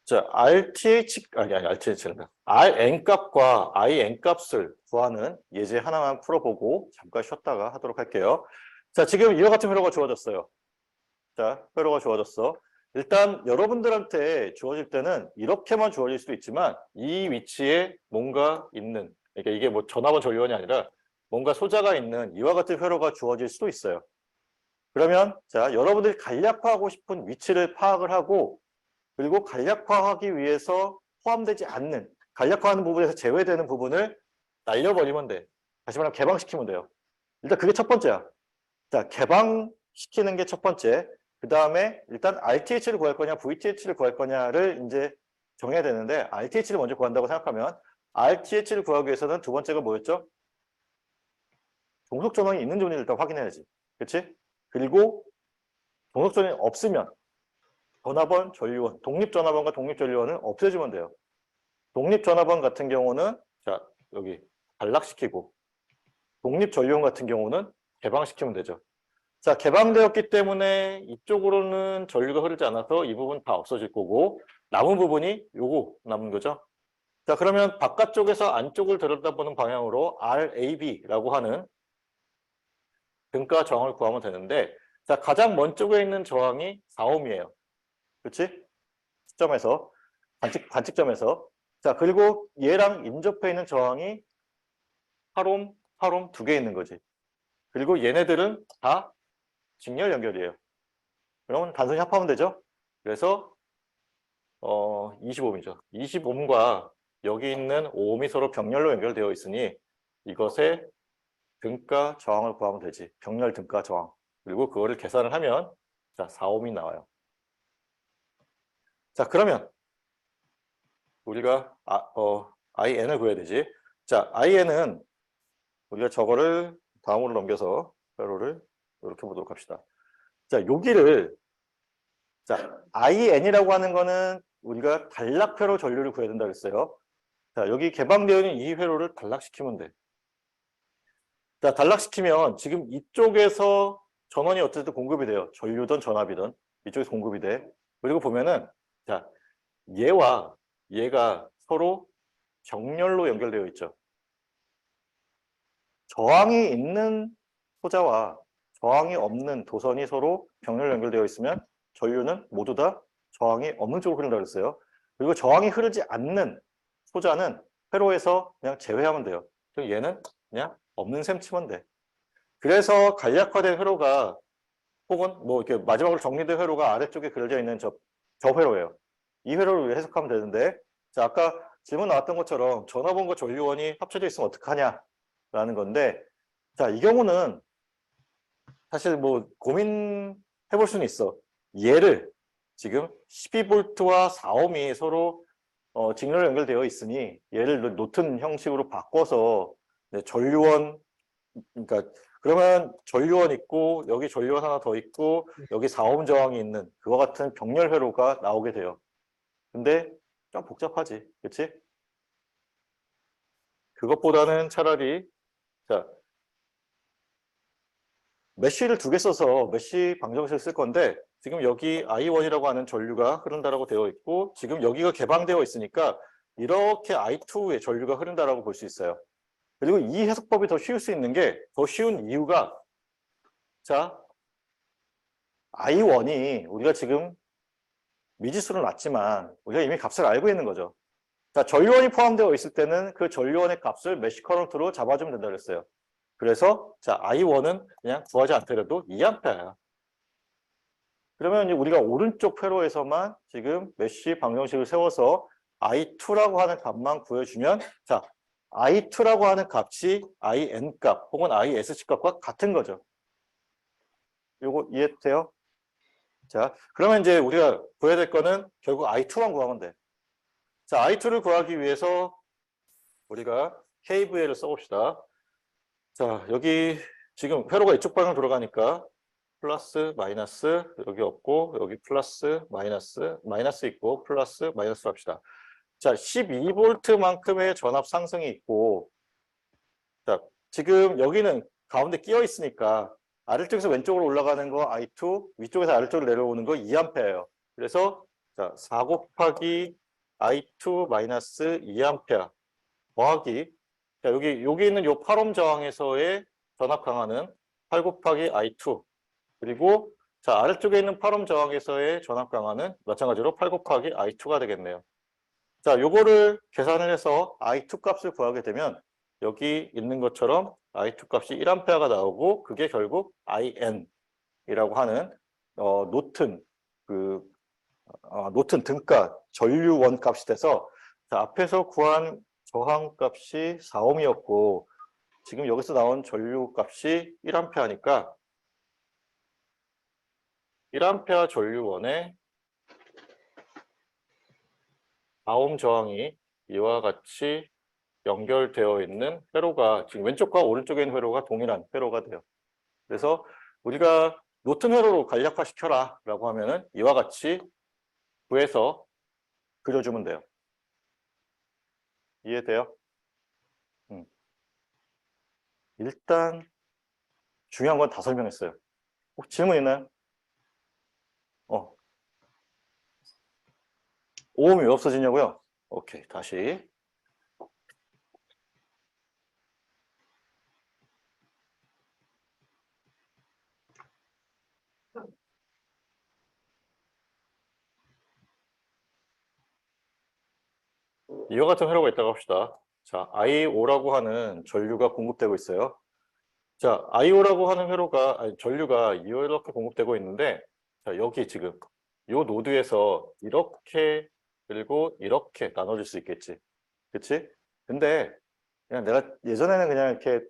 자, RTH는 RN 값과 IN 값을 구하는 예제 하나만 풀어보고 잠깐 쉬었다가 하도록 할게요. 자, 지금 이와 같은 회로가 주어졌어요. 자, 회로가 주어졌어. 일단 여러분들한테 주어질 때는 이렇게만 주어질 수도 있지만 이 위치에 뭔가 있는, 그러니까 이게 뭐 전압원 전류원이 아니라 뭔가 소자가 있는 이와 같은 회로가 주어질 수도 있어요. 그러면 자, 여러분들이 간략화하고 싶은 위치를 파악을 하고 그리고 간략화하기 위해서 포함되지 않는 간략화하는 부분에서 제외되는 부분을 날려버리면 돼. 다시 말하면 개방시키면 돼요. 일단 그게 첫 번째야. 자, 개방시키는 게 첫 번째. 그 다음에 일단 RTH를 구할 거냐, VTH를 구할 거냐를 이제 정해야 되는데, RTH를 먼저 구한다고 생각하면, RTH를 구하기 위해서는 두 번째가 뭐였죠? 종속 전원이 있는 존을 일단 확인해야지. 그렇지? 그리고 종속 전원이 없으면 전화번, 전류원, 독립전화번과 독립전류원을 없애주면 돼요. 독립전화번 같은 경우는 자, 여기 단락시키고 독립전류원 같은 경우는 개방시키면 되죠. 자, 개방되었기 때문에 이쪽으로는 전류가 흐르지 않아서 이 부분 다 없어질 거고 남은 부분이 요거 남은 거죠. 자, 그러면 바깥쪽에서 안쪽을 들여다보는 방향으로 RAB라고 하는 등가 저항을 구하면 되는데 자, 가장 먼 쪽에 있는 저항이 4ohm이에요. 그렇지? 시점에서 관측점에서 자, 그리고 얘랑 인접해 있는 저항이 8ohm, 8ohm 두 개 있는 거지. 그리고 얘네들은 다 직렬 연결이에요. 그러면 단순히 합하면 되죠. 그래서 25ohm이죠. 25ohm과 여기 있는 5ohm이 서로 병렬로 연결되어 있으니 이것의 등가 저항을 구하면 되지. 병렬 등가 저항. 그리고 그거를 계산을 하면 자, 4ohm이 나와요. 자, 그러면 우리가 IN을 구해야 되지. 자, IN은 우리가 저거를 다음으로 넘겨서 회로를 이렇게 보도록 합시다. 자, 여기를 자, IN이라고 하는 거는 우리가 단락회로 전류를 구해야 된다고 했어요. 자, 여기 개방되어 있는 이 회로를 단락시키면 돼. 자, 단락시키면 지금 이쪽에서 전원이 어쨌든 공급이 돼요. 전류든 전압이든 이쪽에서 공급이 돼. 그리고 보면은 자, 얘와 얘가 서로 정렬로 연결되어 있죠. 저항이 있는 소자와 저항이 없는 도선이 서로 병렬로 연결되어 있으면 전류는 모두 다 저항이 없는 쪽으로 흐른다고 했어요. 그리고 저항이 흐르지 않는 소자는 회로에서 그냥 제외하면 돼요. 그럼 얘는 그냥 없는 셈 치면 돼. 그래서 간략화된 회로가 혹은 뭐 이렇게 마지막으로 정리된 회로가 아래쪽에 그려져 있는 저 회로예요. 이 회로를 해석하면 되는데 자, 아까 질문 나왔던 것처럼 전화번과 전류원이 합쳐져 있으면 어떡하냐라는 건데 자, 이 경우는 사실 뭐 고민해 볼 수는 있어. 얘를 지금 12V와 4ohm이 서로 직렬로 연결되어 있으니 얘를 노튼 형식으로 바꿔서 전류원 그러니까 그러면 전류원 있고 여기 전류원 하나 더 있고 여기 4ohm 저항이 있는 그와 같은 병렬 회로가 나오게 돼요. 근데 좀 복잡하지, 그렇지? 그것보다는 차라리 자 메쉬를 두 개 써서 메쉬 방정식을 쓸 건데 지금 여기 I1이라고 하는 전류가 흐른다라고 되어 있고 지금 여기가 개방되어 있으니까 이렇게 I2의 전류가 흐른다라고 볼 수 있어요. 그리고 이 해석법이 더 쉬울 수 있는 게 더 쉬운 이유가 자 I1이 우리가 지금 미지수는 놨지만 우리가 이미 값을 알고 있는 거죠. 자, 전류원이 포함되어 있을 때는 그 전류원의 값을 메쉬 커런트로 잡아주면 된다고 했어요. 그래서 자 I1은 그냥 구하지 않더라도 2A야. 그러면 우리가 오른쪽 회로에서만 지금 메쉬 방정식을 세워서 I2라고 하는 값만 구해주면 자 I2라고 하는 값이 IN 값 혹은 ISC 값과 같은 거죠. 요거 이해돼요? 자, 그러면 이제 우리가 구해야 될 거는 결국 I2만 구하면 돼. 자, I2를 구하기 위해서 우리가 KVL을 써봅시다. 자, 여기 지금 회로가 이쪽 방향으로 돌아가니까 플러스, 마이너스, 여기 없고, 여기 플러스, 마이너스 있고, 플러스, 마이너스로 합시다. 자, 12V만큼의 전압 상승이 있고, 자, 지금 여기는 가운데 끼어 있으니까 아래쪽에서 왼쪽으로 올라가는 거 I2, 위쪽에서 아래쪽으로 내려오는 거 2A예요. 그래서 자, 4 곱하기 I2 마이너스 2A 더하기 자, 여기 있는 요 8옴 저항에서의 전압 강화는 8 곱하기 I2 그리고 자, 아래쪽에 있는 8옴 저항에서의 전압 강화는 마찬가지로 8 곱하기 I2가 되겠네요. 자, 요거를 계산을 해서 I2 값을 구하게 되면 여기 있는 것처럼 I2 값이 1A가 나오고 그게 결국 IN이라고 하는 노튼 노튼 등가 전류원 값이 돼서 자, 자, 앞에서 구한 저항값이 4옴이었고 지금 여기서 나온 전류값이 1A니까 1A 전류원에 4옴 저항이 이와 같이 연결되어 있는 회로가 지금 왼쪽과 오른쪽에 있는 회로가 동일한 회로가 돼요. 그래서 우리가 노튼 회로로 간략화시켜라 라고 하면은 이와 같이 구해서 그려주면 돼요. 이해돼요? 일단 중요한 건 다 설명했어요. 혹 질문 있나요? 5옴이 왜 없어지냐고요? 오케이, 다시. 이와 같은 회로가 있다고 합시다. 자, I5라고 하는 전류가 공급되고 있어요. 자, I5라고 하는 회로가, 아니, 전류가 이렇게 공급되고 있는데, 자, 여기 지금 이 노드에서 이렇게 그리고 이렇게 나눠질 수 있겠지. 그치? 근데 그냥 내가 예전에는 그냥 이렇게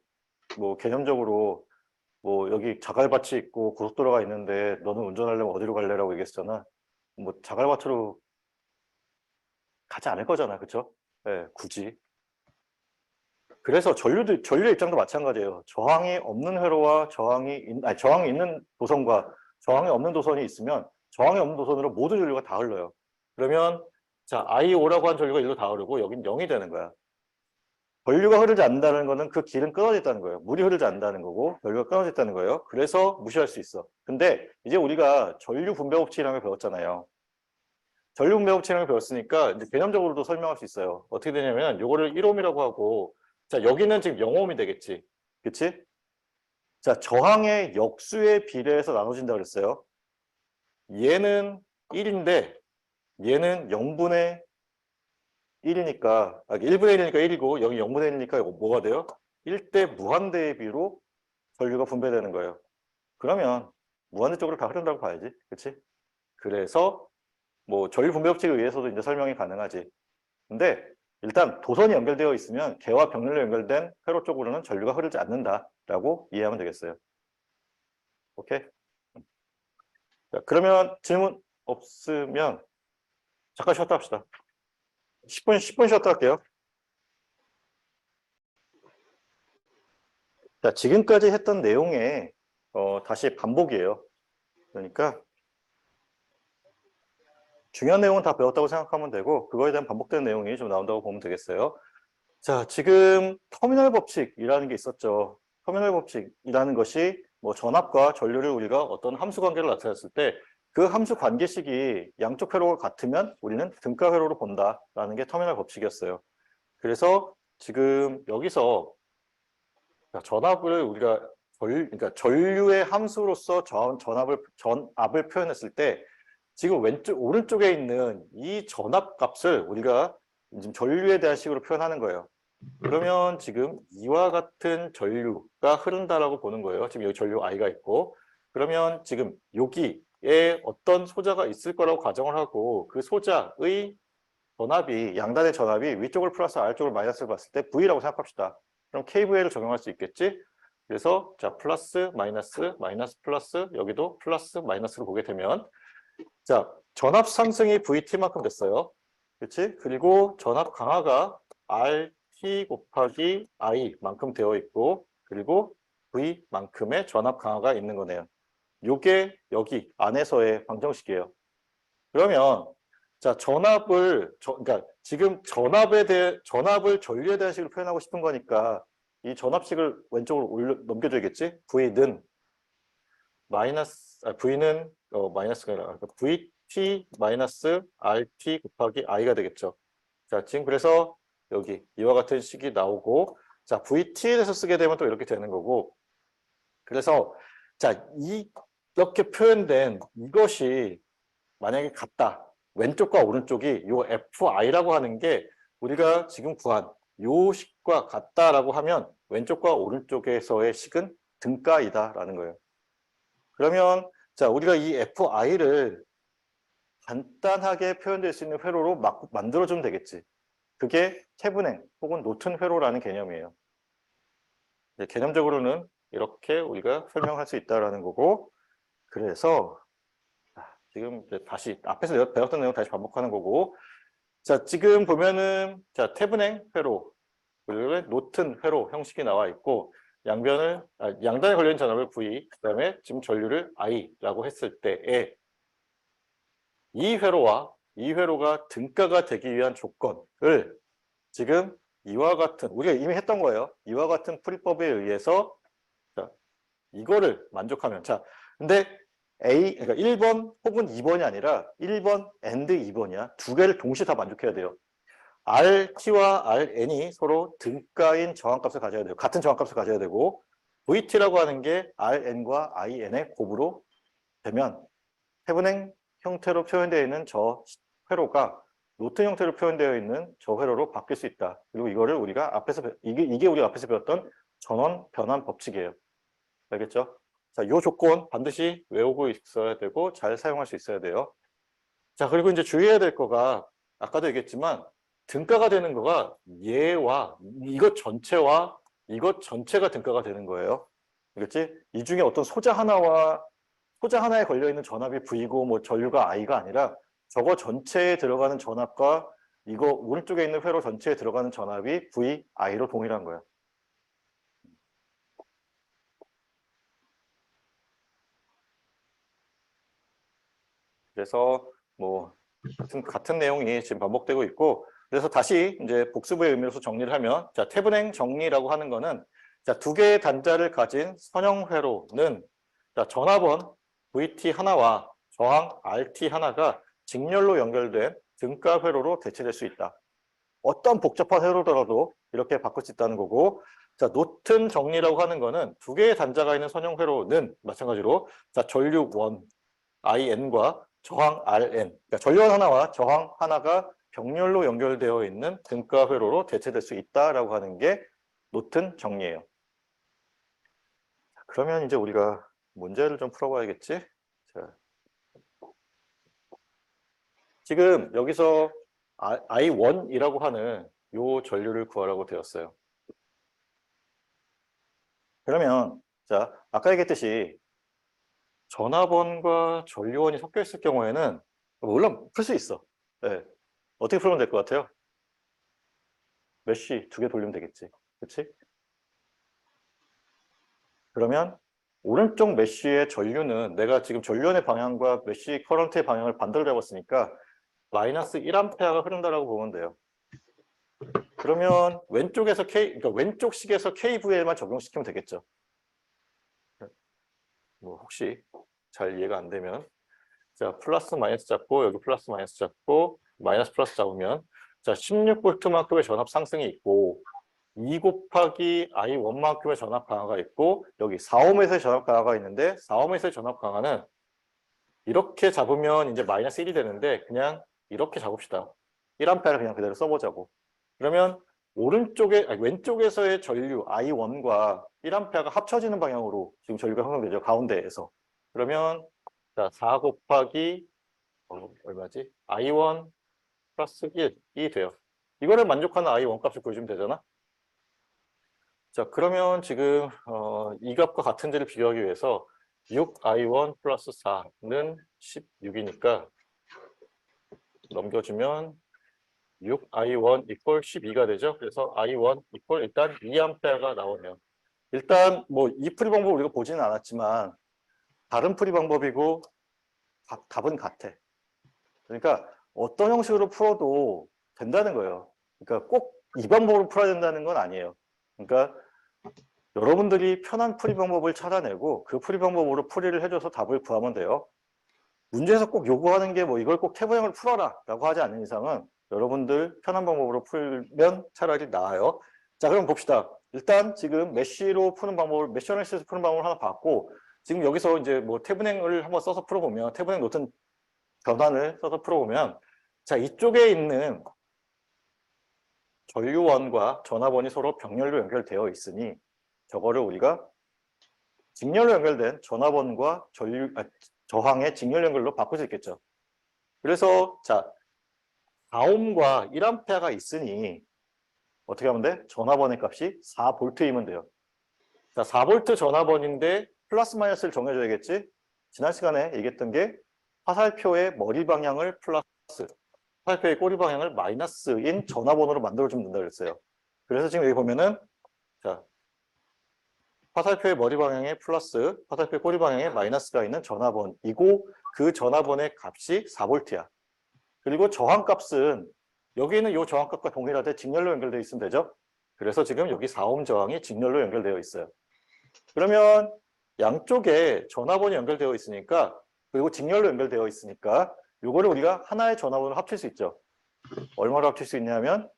뭐 개념적으로 뭐 여기 자갈밭이 있고 고속도로가 있는데 너는 운전하려면 어디로 갈래라고 얘기했잖아. 뭐 자갈밭으로 가지 않을 거잖아. 그쵸? 네, 굳이. 그래서 전류의 입장도 마찬가지예요. 저항이 없는 회로와 저항이 있는 도선과 저항이 없는 도선이 있으면 저항이 없는 도선으로 모든 전류가 다 흘러요. 그러면 자, I5라고 한 전류가 일로 다 흐르고 여긴 0이 되는 거야. 전류가 흐르지 않는다는 거는 그 길은 끊어져 있다는 거예요. 물이 흐르지 않는다는 거고 전류가 끊어져 있다는 거예요. 그래서 무시할 수 있어. 근데 이제 우리가 전류 분배 법칙이라는 걸 배웠잖아요. 전류 분배 법칙이라는 걸 배웠으니까 이제 개념적으로도 설명할 수 있어요. 어떻게 되냐면 요거를 1옴이라고 하고 자, 여기는 지금 0옴이 되겠지. 그치? 자, 저항의 역수에 비례해서 나눠진다 그랬어요. 얘는 1인데 얘는 0분의 1이니까 1분의 1이니까 1이고 여기 0분의 1이니까 뭐가 돼요? 1대 무한대비로 전류가 분배되는 거예요. 그러면 무한대 쪽으로 다 흐른다고 봐야지. 그치? 그래서 뭐 전류 분배 법칙에 의해서도 이제 설명이 가능하지. 근데 일단 도선이 연결되어 있으면 개와 병렬로 연결된 회로 쪽으로는 전류가 흐르지 않는다라고 이해하면 되겠어요. 오케이? 자, 그러면 질문 없으면 잠깐 쉬었다 합시다. 10분 쉬었다 할게요. 자, 지금까지 했던 내용에 다시 반복이에요. 그러니까 중요한 내용은 다 배웠다고 생각하면 되고 그거에 대한 반복되는 내용이 좀 나온다고 보면 되겠어요. 자, 지금 터미널 법칙이라는 게 있었죠. 터미널 법칙이라는 것이 뭐 전압과 전류를 우리가 어떤 함수 관계를 나타냈을 때 그 함수 관계식이 양쪽 회로가 같으면 우리는 등가 회로로 본다라는 게 터미널 법칙이었어요. 그래서 지금 여기서 전압을 우리가 그러니까 전류의 함수로서 전압을 표현했을 때 지금 오른쪽에 있는 이 전압 값을 우리가 지금 전류에 대한 식으로 표현하는 거예요. 그러면 지금 이와 같은 전류가 흐른다라고 보는 거예요. 지금 여기 전류 I가 있고 그러면 지금 여기에 어떤 소자가 있을 거라고 가정을 하고 그 소자의 전압이 양단의 전압이 위쪽을 플러스 아래쪽을 마이너스를 봤을 때 V라고 생각합시다. 그럼 KVL을 적용할 수 있겠지? 그래서 자 플러스 마이너스 마이너스 플러스 여기도 플러스 마이너스로 보게 되면 자 전압 상승이 VT만큼 됐어요. 그렇지? 그리고 전압 강화가 RT 곱하기 I만큼 되어 있고 그리고 V만큼의 전압 강화가 있는 거네요. 요게 여기 안에서의 방정식이에요. 그러면 자 그러니까 지금 전압을 전류에 대한 식으로 표현하고 싶은 거니까 이 전압식을 왼쪽으로 넘겨줘야겠지? V는 V는 마이너스가 아니라 VT 마이너스 RT 곱하기 I가 되겠죠. 자, 지금 그래서 여기 이와 같은 식이 나오고 자, VT에 대해서 쓰게 되면 또 이렇게 되는 거고 그래서 자, 이렇게 표현된 이것이 만약에 같다. 왼쪽과 오른쪽이 요 FI라고 하는 게 우리가 지금 구한 요 식과 같다라고 하면 왼쪽과 오른쪽에서의 식은 등가이다라는 거예요. 그러면 자 우리가 이 FI를 간단하게 표현될 수 있는 회로로 만들어주면 되겠지. 그게 태분행 혹은 노튼 회로라는 개념이에요. 개념적으로는 이렇게 우리가 설명할 수 있다라는 거고, 그래서 지금 이제 다시 앞에서 내가 배웠던 내용 다시 반복하는 거고, 자 지금 보면은 자 태분행 회로 그리고 노튼 회로 형식이 나와 있고 양단에 걸려 있는 전압을 V, 그다음에 지금 전류를 I라고 했을 때에 이 회로가 등가가 되기 위한 조건을 지금 이와 같은 우리가 이미 했던 거예요. 이와 같은 풀이법에 의해서 자, 이거를 만족하면 자 근데 그러니까 1번 혹은 2번이 아니라 1번 and 2번이야. 두 개를 동시에 다 만족해야 돼요. RT와 RN이 서로 등가인 저항값을 가져야 돼요. 같은 저항값을 가져야 되고 VT라고 하는 게 RN과 IN의 곱으로 되면 태분행 형태로 표현되어 있는 저 회로가 노튼 형태로 표현되어 있는 저 회로로 바뀔 수 있다. 그리고 이거를 우리가 앞에서 이게 우리가 앞에서 배웠던 전원 변환 법칙이에요. 알겠죠? 자, 이 조건 반드시 외우고 있어야 되고 잘 사용할 수 있어야 돼요. 자, 그리고 이제 주의해야 될 거가 아까도 얘기했지만 등가가 되는 거가 얘와 이것 전체와 이것 전체가 등가가 되는 거예요. 알겠지? 이 중에 어떤 소자 하나에 걸려 있는 전압이 V고 뭐 전류가 I가 아니라 저거 전체에 들어가는 전압과 이거 오른쪽에 있는 회로 전체에 들어가는 전압이 V, I로 동일한 거예요. 그래서 뭐 같은 내용이 지금 반복되고 있고 그래서 다시 이제 복습의 의미로서 정리를 하면 자 태분행 정리라고 하는 거는 자 두 개의 단자를 가진 선형 회로는 자 전압원 VT 하나와 저항 RT 하나가 직렬로 연결된 등가 회로로 대체될 수 있다. 어떤 복잡한 회로더라도 이렇게 바꿀 수 있다는 거고 자 노튼 정리라고 하는 거는 두 개의 단자가 있는 선형 회로는 마찬가지로 자 전류원 IN과 저항 RN, 그러니까 전류원 하나와 저항 하나가 병렬로 연결되어 있는 등가 회로로 대체될 수 있다라고 하는 게 노튼 정리예요. 그러면 이제 우리가 문제를 좀 풀어봐야겠지? 자, 지금 여기서 I1이라고 하는 요 전류를 구하라고 되었어요. 그러면 자 아까 얘기했듯이 전압원과 전류원이 섞여 있을 경우에는 물론 풀 수 있어. 네. 어떻게 풀면 될 것 같아요? 메쉬 두 개 돌리면 되겠지. 그렇지? 그러면 오른쪽 메쉬의 전류는 내가 지금 전류원의 방향과 메쉬 커런트의 방향을 반대로 잡았으니까 마이너스 1A가 흐른다라고 보면 돼요. 그러면 왼쪽에서 그러니까 왼쪽식에서 KVL만 적용시키면 되겠죠. 뭐 혹시 잘 이해가 안 되면 자 플러스 마이너스 잡고 여기 플러스 마이너스 잡고 마이너스 플러스 잡으면 자 16V만큼의 전압 상승이 있고 2 곱하기 I1만큼의 전압 강화가 있고 여기 4ohm에서의 전압 강화가 있는데 4ohm에서의 전압 강화는 이렇게 잡으면 이제 마이너스 1이 되는데 그냥 이렇게 잡읍시다. 1A를 그냥 그대로 써보자고. 그러면 왼쪽에서의 전류 I1과 1A가 합쳐지는 방향으로 지금 전류가 형성되죠. 가운데에서. 그러면 자, 4 곱하기 얼마지? I1 플러스 1이 돼요. 이거를 만족하는 I1 값을 구해주면 되잖아. 자, 그러면 지금 이 값과 같은지를 비교하기 위해서 6i1 플러스 4는 16이니까 넘겨주면 6i1 이퀄 12가 되죠. 그래서 i1 이퀄 일단 2A가 나오네요. 일단 뭐 이 풀이 방법 우리가 보지는 않았지만 다른 풀이 방법이고 답은 같아. 그러니까 어떤 형식으로 풀어도 된다는 거예요. 그러니까 꼭 이 방법으로 풀어야 된다는 건 아니에요. 그러니까 여러분들이 편한 풀이 방법을 찾아내고 그 풀이 방법으로 풀이를 해줘서 답을 구하면 돼요. 문제에서 꼭 요구하는 게 뭐 이걸 꼭 태분형을 풀어라 라고 하지 않는 이상은 여러분들 편한 방법으로 풀면 차라리 나아요. 자, 그럼 봅시다. 일단 지금 메쉬로 푸는 방법을 메쉬 어널리시스에서 푸는 방법을 하나 봤고 지금 여기서 이제 뭐 태분행을 한번 써서 풀어보면 태분행 노튼 변환을 써서 풀어보면 자, 이쪽에 있는 전류원과 전압원이 서로 병렬로 연결되어 있으니 저거를 우리가 직렬로 연결된 전압원과 저항의 직렬 연결로 바꿀 수 있겠죠. 그래서 자 4옴과 1A가 있으니 어떻게 하면 돼? 전화번의 값이 4V이면 돼요. 자, 4V 전화번인데 플러스 마이너스를 정해줘야겠지? 지난 시간에 얘기했던 게 화살표의 머리 방향을 플러스, 화살표의 꼬리 방향을 마이너스인 전화번호로 만들어주면 된다고 그랬어요. 그래서 지금 여기 보면은 자, 화살표의 머리 방향에 플러스, 화살표의 꼬리 방향에 마이너스가 있는 전화번이고 그 전화번의 값이 4V야. 그리고 저항값은 여기 있는 이 저항값과 동일하되 직렬로 연결되어 있으면 되죠. 그래서 지금 여기 4옴 저항이 직렬로 연결되어 있어요. 그러면 양쪽에 전화번이 연결되어 있으니까 그리고 직렬로 연결되어 있으니까 이거를 우리가 하나의 전화번으로 합칠 수 있죠. 얼마로 합칠 수 있냐면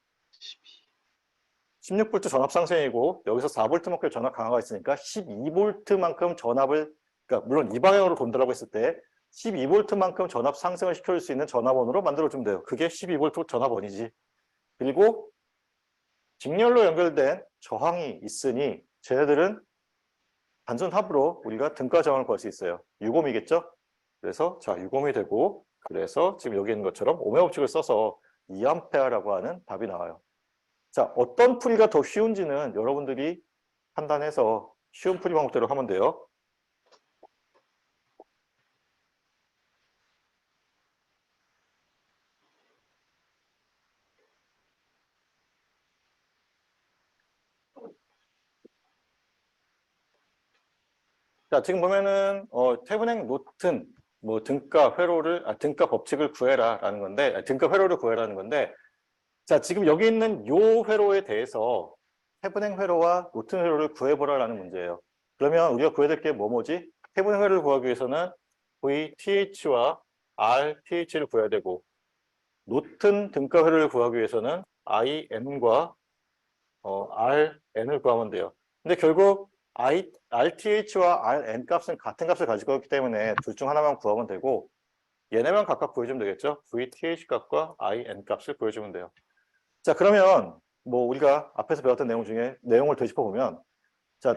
16V 전압 상승이고 여기서 4V만큼 전압 강화가 있으니까 12V만큼 전압을 그러니까 물론 이 방향으로 돈다라고 했을 때 12V만큼 전압 상승을 시켜줄 수 있는 전화번호로 만들어주면 돼요. 그게 12V 전화번이지. 그리고 직렬로 연결된 저항이 있으니 쟤네들은 단순 합으로 우리가 등가 저항을 구할 수 있어요. 6옴이겠죠? 그래서 자 6옴이 되고 그래서 지금 여기 있는 것처럼 오메 법칙을 써서 2A라고 하는 답이 나와요. 자, 어떤 풀이가 더 쉬운지는 여러분들이 판단해서 쉬운 풀이 방법대로 하면 돼요. 자, 지금 보면은 태분행 노튼 뭐 등가 등가 법칙을 구해라라는 건데 등가 회로를 구해라는 건데 자, 지금 여기 있는 요 회로에 대해서 태분행 회로와 노튼 회로를 구해보라라는 문제예요. 그러면 우리가 구해야 될 게 뭐지? 태분행 회로를 구하기 위해서는 VTH와 RTH를 구해야 되고 노튼 등가 회로를 구하기 위해서는 IN과 RN을 구하면 돼요. 근데 결국 RTH와 RN 값은 같은 값을 가지고 있기 때문에 둘 중 하나만 구하면 되고 얘네만 각각 구해주면 되겠죠. VTH 값과 IN 값을 구해주면 돼요. 자, 그러면 뭐 우리가 앞에서 배웠던 내용 중에 내용을 되짚어 보면 자,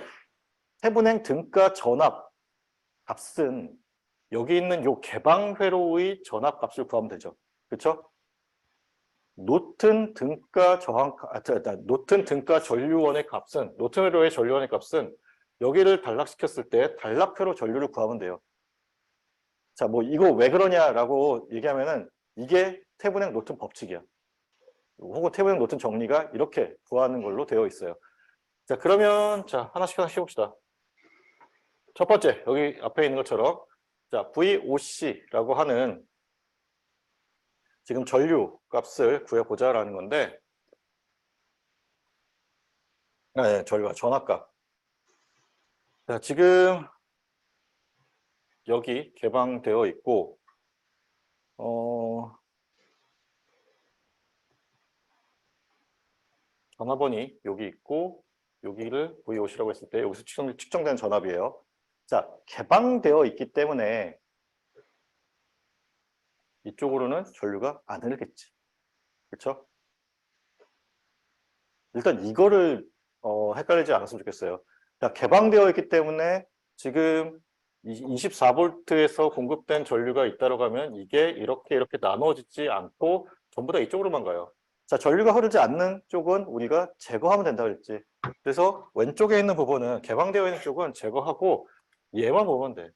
태분행 등가 전압 값은 여기 있는 요 개방 회로의 전압 값을 구하면 되죠. 그렇죠? 노튼 등가 노튼 등가 전류원의 값은 노튼 회로의 전류원의 값은 여기를 단락시켰을 때 단락회로 전류를 구하면 돼요. 자, 뭐 이거 왜 그러냐라고 얘기하면은 이게 태분행 노튼 법칙이야. 혹은 태분행 노튼 정리가 이렇게 구하는 걸로 되어 있어요. 자, 그러면 자 하나씩 해봅시다. 첫 번째 여기 앞에 있는 것처럼 자 VOC라고 하는 지금 전류 값을 구해보자라는 건데 네, 전압값. 자, 지금 여기 개방되어 있고 전화번이 여기 있고 여기를 VOC라고 했을 때 여기서 측정된 전압이에요. 자, 개방되어 있기 때문에 이쪽으로는 전류가 안 흐르겠지. 그렇죠? 일단 이거를 헷갈리지 않았으면 좋겠어요. 자, 개방되어 있기 때문에 지금 24V에서 공급된 전류가 있다고 하면 이게 이렇게 나누어지지 않고 전부 다 이쪽으로만 가요. 자, 전류가 흐르지 않는 쪽은 우리가 제거하면 된다 그랬지. 그래서 왼쪽에 있는 부분은 개방되어 있는 쪽은 제거하고 얘만 보면 돼.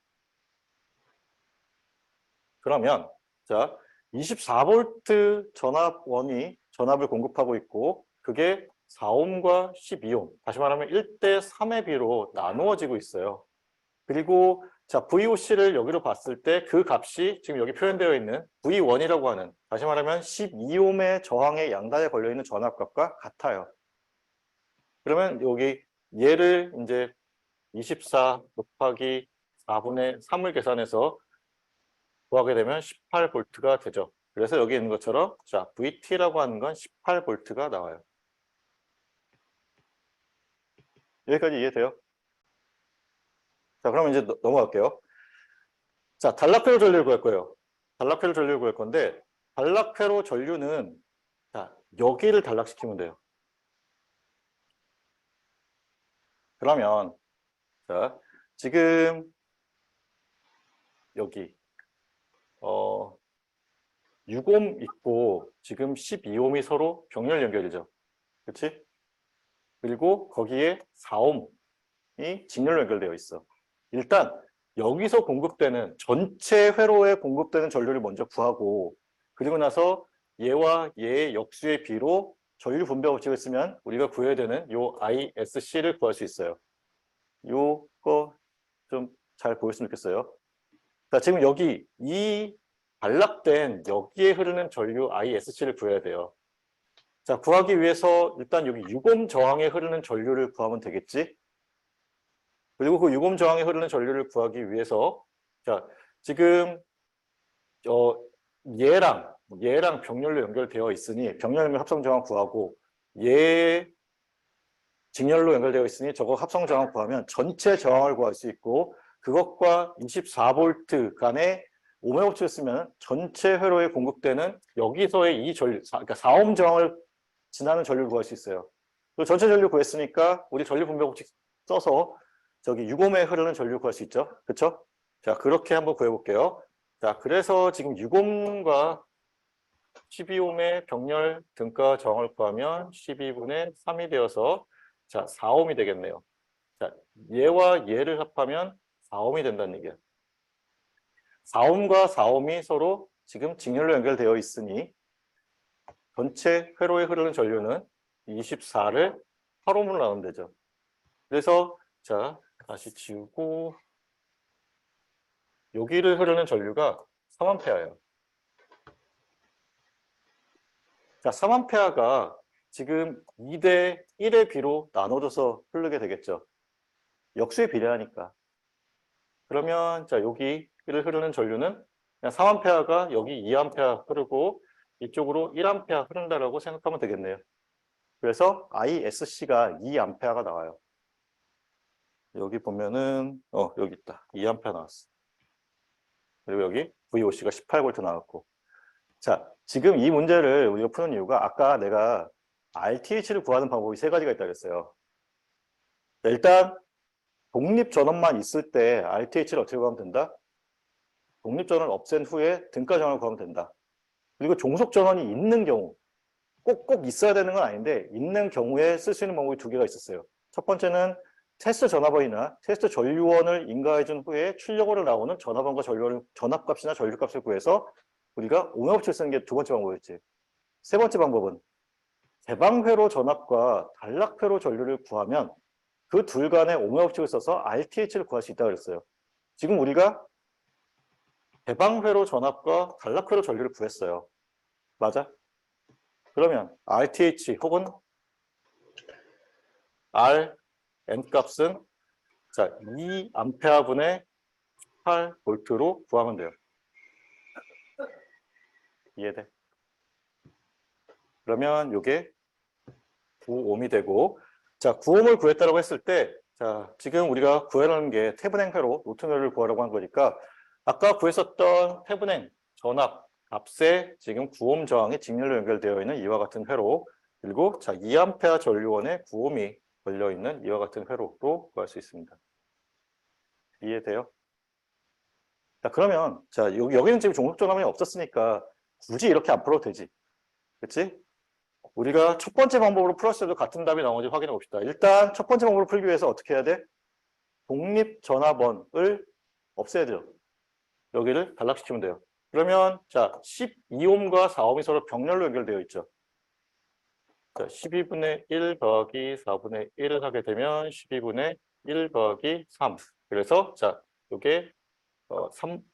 그러면 자, 24V 전압원이 전압을 공급하고 있고 그게 4옴과 12옴, 다시 말하면 1대 3의 비로 나누어지고 있어요. 그리고 자, VOC를 여기로 봤을 때 그 값이 지금 여기 표현되어 있는 V1이라고 하는 다시 말하면 12옴의 저항의 양단에 걸려있는 전압값과 같아요. 그러면 여기 얘를 이제 24 곱하기 4분의 3을 계산해서 구하게 되면 18V가 되죠. 그래서 여기 있는 것처럼 자, VT라고 하는 건 18V가 나와요. 여기까지 이해돼요? 자, 그럼 이제 넘어갈게요. 자, 단락회로 전류를 구할 거예요. 단락회로 전류를 구할 건데 단락회로 전류는 자, 여기를 단락시키면 돼요. 그러면 자, 지금 여기 6옴 있고 지금 12옴이 서로 병렬 연결이죠. 그렇지? 그리고 거기에 4옴이 직렬로 연결되어 있어. 일단 여기서 공급되는 전체 회로에 공급되는 전류를 먼저 구하고 그리고 나서 얘와 얘의 역수의 비로 전류 분배 법칙을 쓰면 우리가 구해야 되는 요 ISC를 구할 수 있어요. 요거 좀 잘 보였으면 좋겠어요. 자, 지금 여기 이 단락된 여기에 흐르는 전류 ISC를 구해야 돼요. 자, 구하기 위해서 일단 여기 유곰 저항에 흐르는 전류를 구하면 되겠지? 그리고 그 유곰 저항에 흐르는 전류를 구하기 위해서 자, 지금 얘랑 병렬로 연결되어 있으니 병렬 연결 합성 저항 구하고 얘 직렬로 연결되어 있으니 저거 합성 저항 구하면 전체 저항을 구할 수 있고 그것과 24V 간의 오메 법칙을 쓰면 전체 회로에 공급되는 여기서의 이 전류, 그러니까 4옴 저항을 지나는 전류를 구할 수 있어요. 그리고 전체 전류 구했으니까 우리 전류 분배 법칙 써서 저기 6옴에 흐르는 전류 구할 수 있죠. 그렇죠? 자, 그렇게 한번 구해볼게요. 자, 그래서 지금 6옴과 12옴의 병렬 등가 저항을 구하면 12분의 3이 되어서 자, 4옴이 되겠네요. 자, 얘와 얘를 합하면 4옴이 된다는 얘기야. 4옴과 4옴이 서로 지금 직렬로 연결되어 있으니 전체 회로에 흐르는 전류는 24를 8옴으로 나누면 되죠. 그래서 자, 다시 지우고 여기를 흐르는 전류가 3A예요. 자, 3A가 지금 2대 1의 비로 나눠져서 흐르게 되겠죠. 역수에 비례하니까. 그러면 자, 여기를 흐르는 전류는 그냥 3A가 여기 2A 흐르고 이쪽으로 1A 흐른다라고 생각하면 되겠네요. 그래서 ISC가 2A가 나와요. 여기 보면은 여기 있다. 2A 나왔어. 그리고 여기 VOC가 18V 나왔고. 자, 지금 이 문제를 우리가 푸는 이유가 아까 내가 RTH를 구하는 방법이 세 가지가 있다고 했어요. 일단 독립 전원만 있을 때 RTH를 어떻게 구하면 된다? 독립 전원을 없앤 후에 등가 전원을 구하면 된다. 그리고 종속 전원이 있는 경우 꼭 있어야 되는 건 아닌데 있는 경우에 쓸 수 있는 방법이 두 개가 있었어요. 첫 번째는 테스트 전압원이나 테스트 전류원을 인가해 준 후에 출력으로 나오는 전압원과 전압값이나 전류값을 구해서 우리가 오메법칙을 쓰는 게 두 번째 방법이었지. 세 번째 방법은 개방회로 전압과 단락회로 전류를 구하면 그 둘 간의 오메법칙을 써서 RTH를 구할 수 있다고 그랬어요. 지금 우리가 개방회로 전압과 단락회로 전류를 구했어요. 맞아? 그러면 RTH 혹은 R N값은 자 2A분의 8V로 구하면 돼요. 이해돼? 그러면 이게 9옴이 되고 자 9옴을 구했다고 했을 때 자 지금 우리가 구하라는 게 태분행 회로 노트회로를 구하라고 한 거니까 아까 구했었던 태분행 전압 값에 지금 9옴 저항이 직렬로 연결되어 있는 이와 같은 회로 그리고 자 2A 전류원에 9옴이 걸려있는 이와 같은 회로로 구할 수 있습니다. 이해돼요? 자 그러면 자 여기는 지금 종속 전압이 없었으니까 굳이 이렇게 안 풀어도 되지. 그렇지? 우리가 첫 번째 방법으로 풀었을 때도 같은 답이 나오는지 확인해 봅시다. 일단 첫 번째 방법으로 풀기 위해서 어떻게 해야 돼? 독립 전압원을 없애야 돼요. 여기를 단락시키면 돼요. 그러면 자 12옴과 4옴이 서로 병렬로 연결되어 있죠. 자 12분의 1 더하기 4분의 1을 하게 되면 12분의 1 더하기 3. 그래서 자 이게 3분의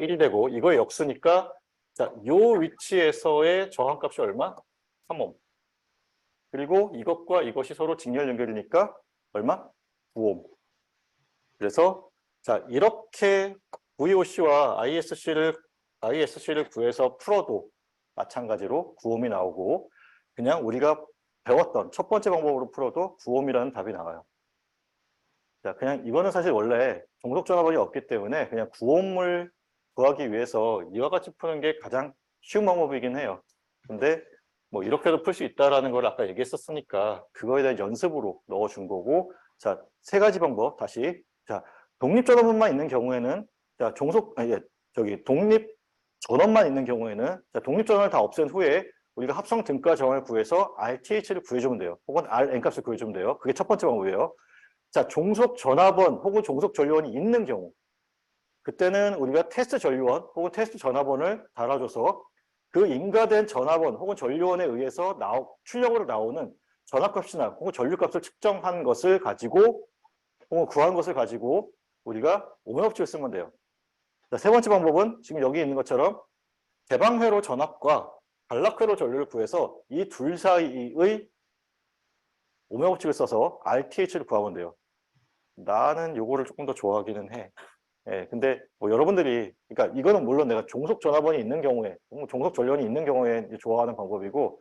1이 되고 이거의 역수니까 자, 요 위치에서의 저항값이 얼마? 3옴. 그리고 이것과 이것이 서로 직렬 연결이니까 얼마? 9옴. 그래서 자, 이렇게 VOC와 ISC를 구해서 풀어도 마찬가지로 9옴이 나오고 그냥 우리가 배웠던 첫 번째 방법으로 풀어도 9옴이라는 답이 나와요. 자, 그냥 이거는 사실 원래 종속 전압원이 없기 때문에 그냥 9옴을 구하기 위해서 이와 같이 푸는 게 가장 쉬운 방법이긴 해요. 근데 뭐 이렇게도 풀 수 있다라는 걸 아까 얘기했었으니까 그거에 대한 연습으로 넣어준 거고 자, 세 가지 방법 다시 자, 독립 전압원만 있는 경우에는 자, 저기 독립 전원만 있는 경우에는 자, 독립 전원을 다 없앤 후에 우리가 합성 등가 정을 구해서 RTH를 구해주면 돼요. 혹은 Rn 값을 구해주면 돼요. 그게 첫 번째 방법이에요. 자, 종속 전화번 혹은 종속 전류원이 있는 경우 그때는 우리가 테스트 전류원 혹은 테스트 전화번을 달아줘서 그 인가된 전화번 혹은 전류원에 의해서 출력으로 나오는 전압값이나 혹은 전류값을 측정한 것을 가지고 혹은 구한 것을 가지고 우리가 오면법칙을 쓰면 돼요. 자, 세 번째 방법은 지금 여기 있는 것처럼 개방회로 전압과 단락회로 전류를 구해서 이 둘 사이의 오면법칙을 써서 RTH를 구하면 돼요. 나는 요거를 조금 더 좋아하기는 해. 예, 근데 뭐 여러분들이, 그러니까 이거는 물론 내가 종속 전화번이 있는 경우에, 종속 전류원이 있는 경우에 좋아하는 방법이고,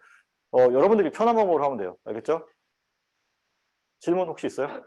여러분들이 편한 방법으로 하면 돼요. 알겠죠? 질문 혹시 있어요?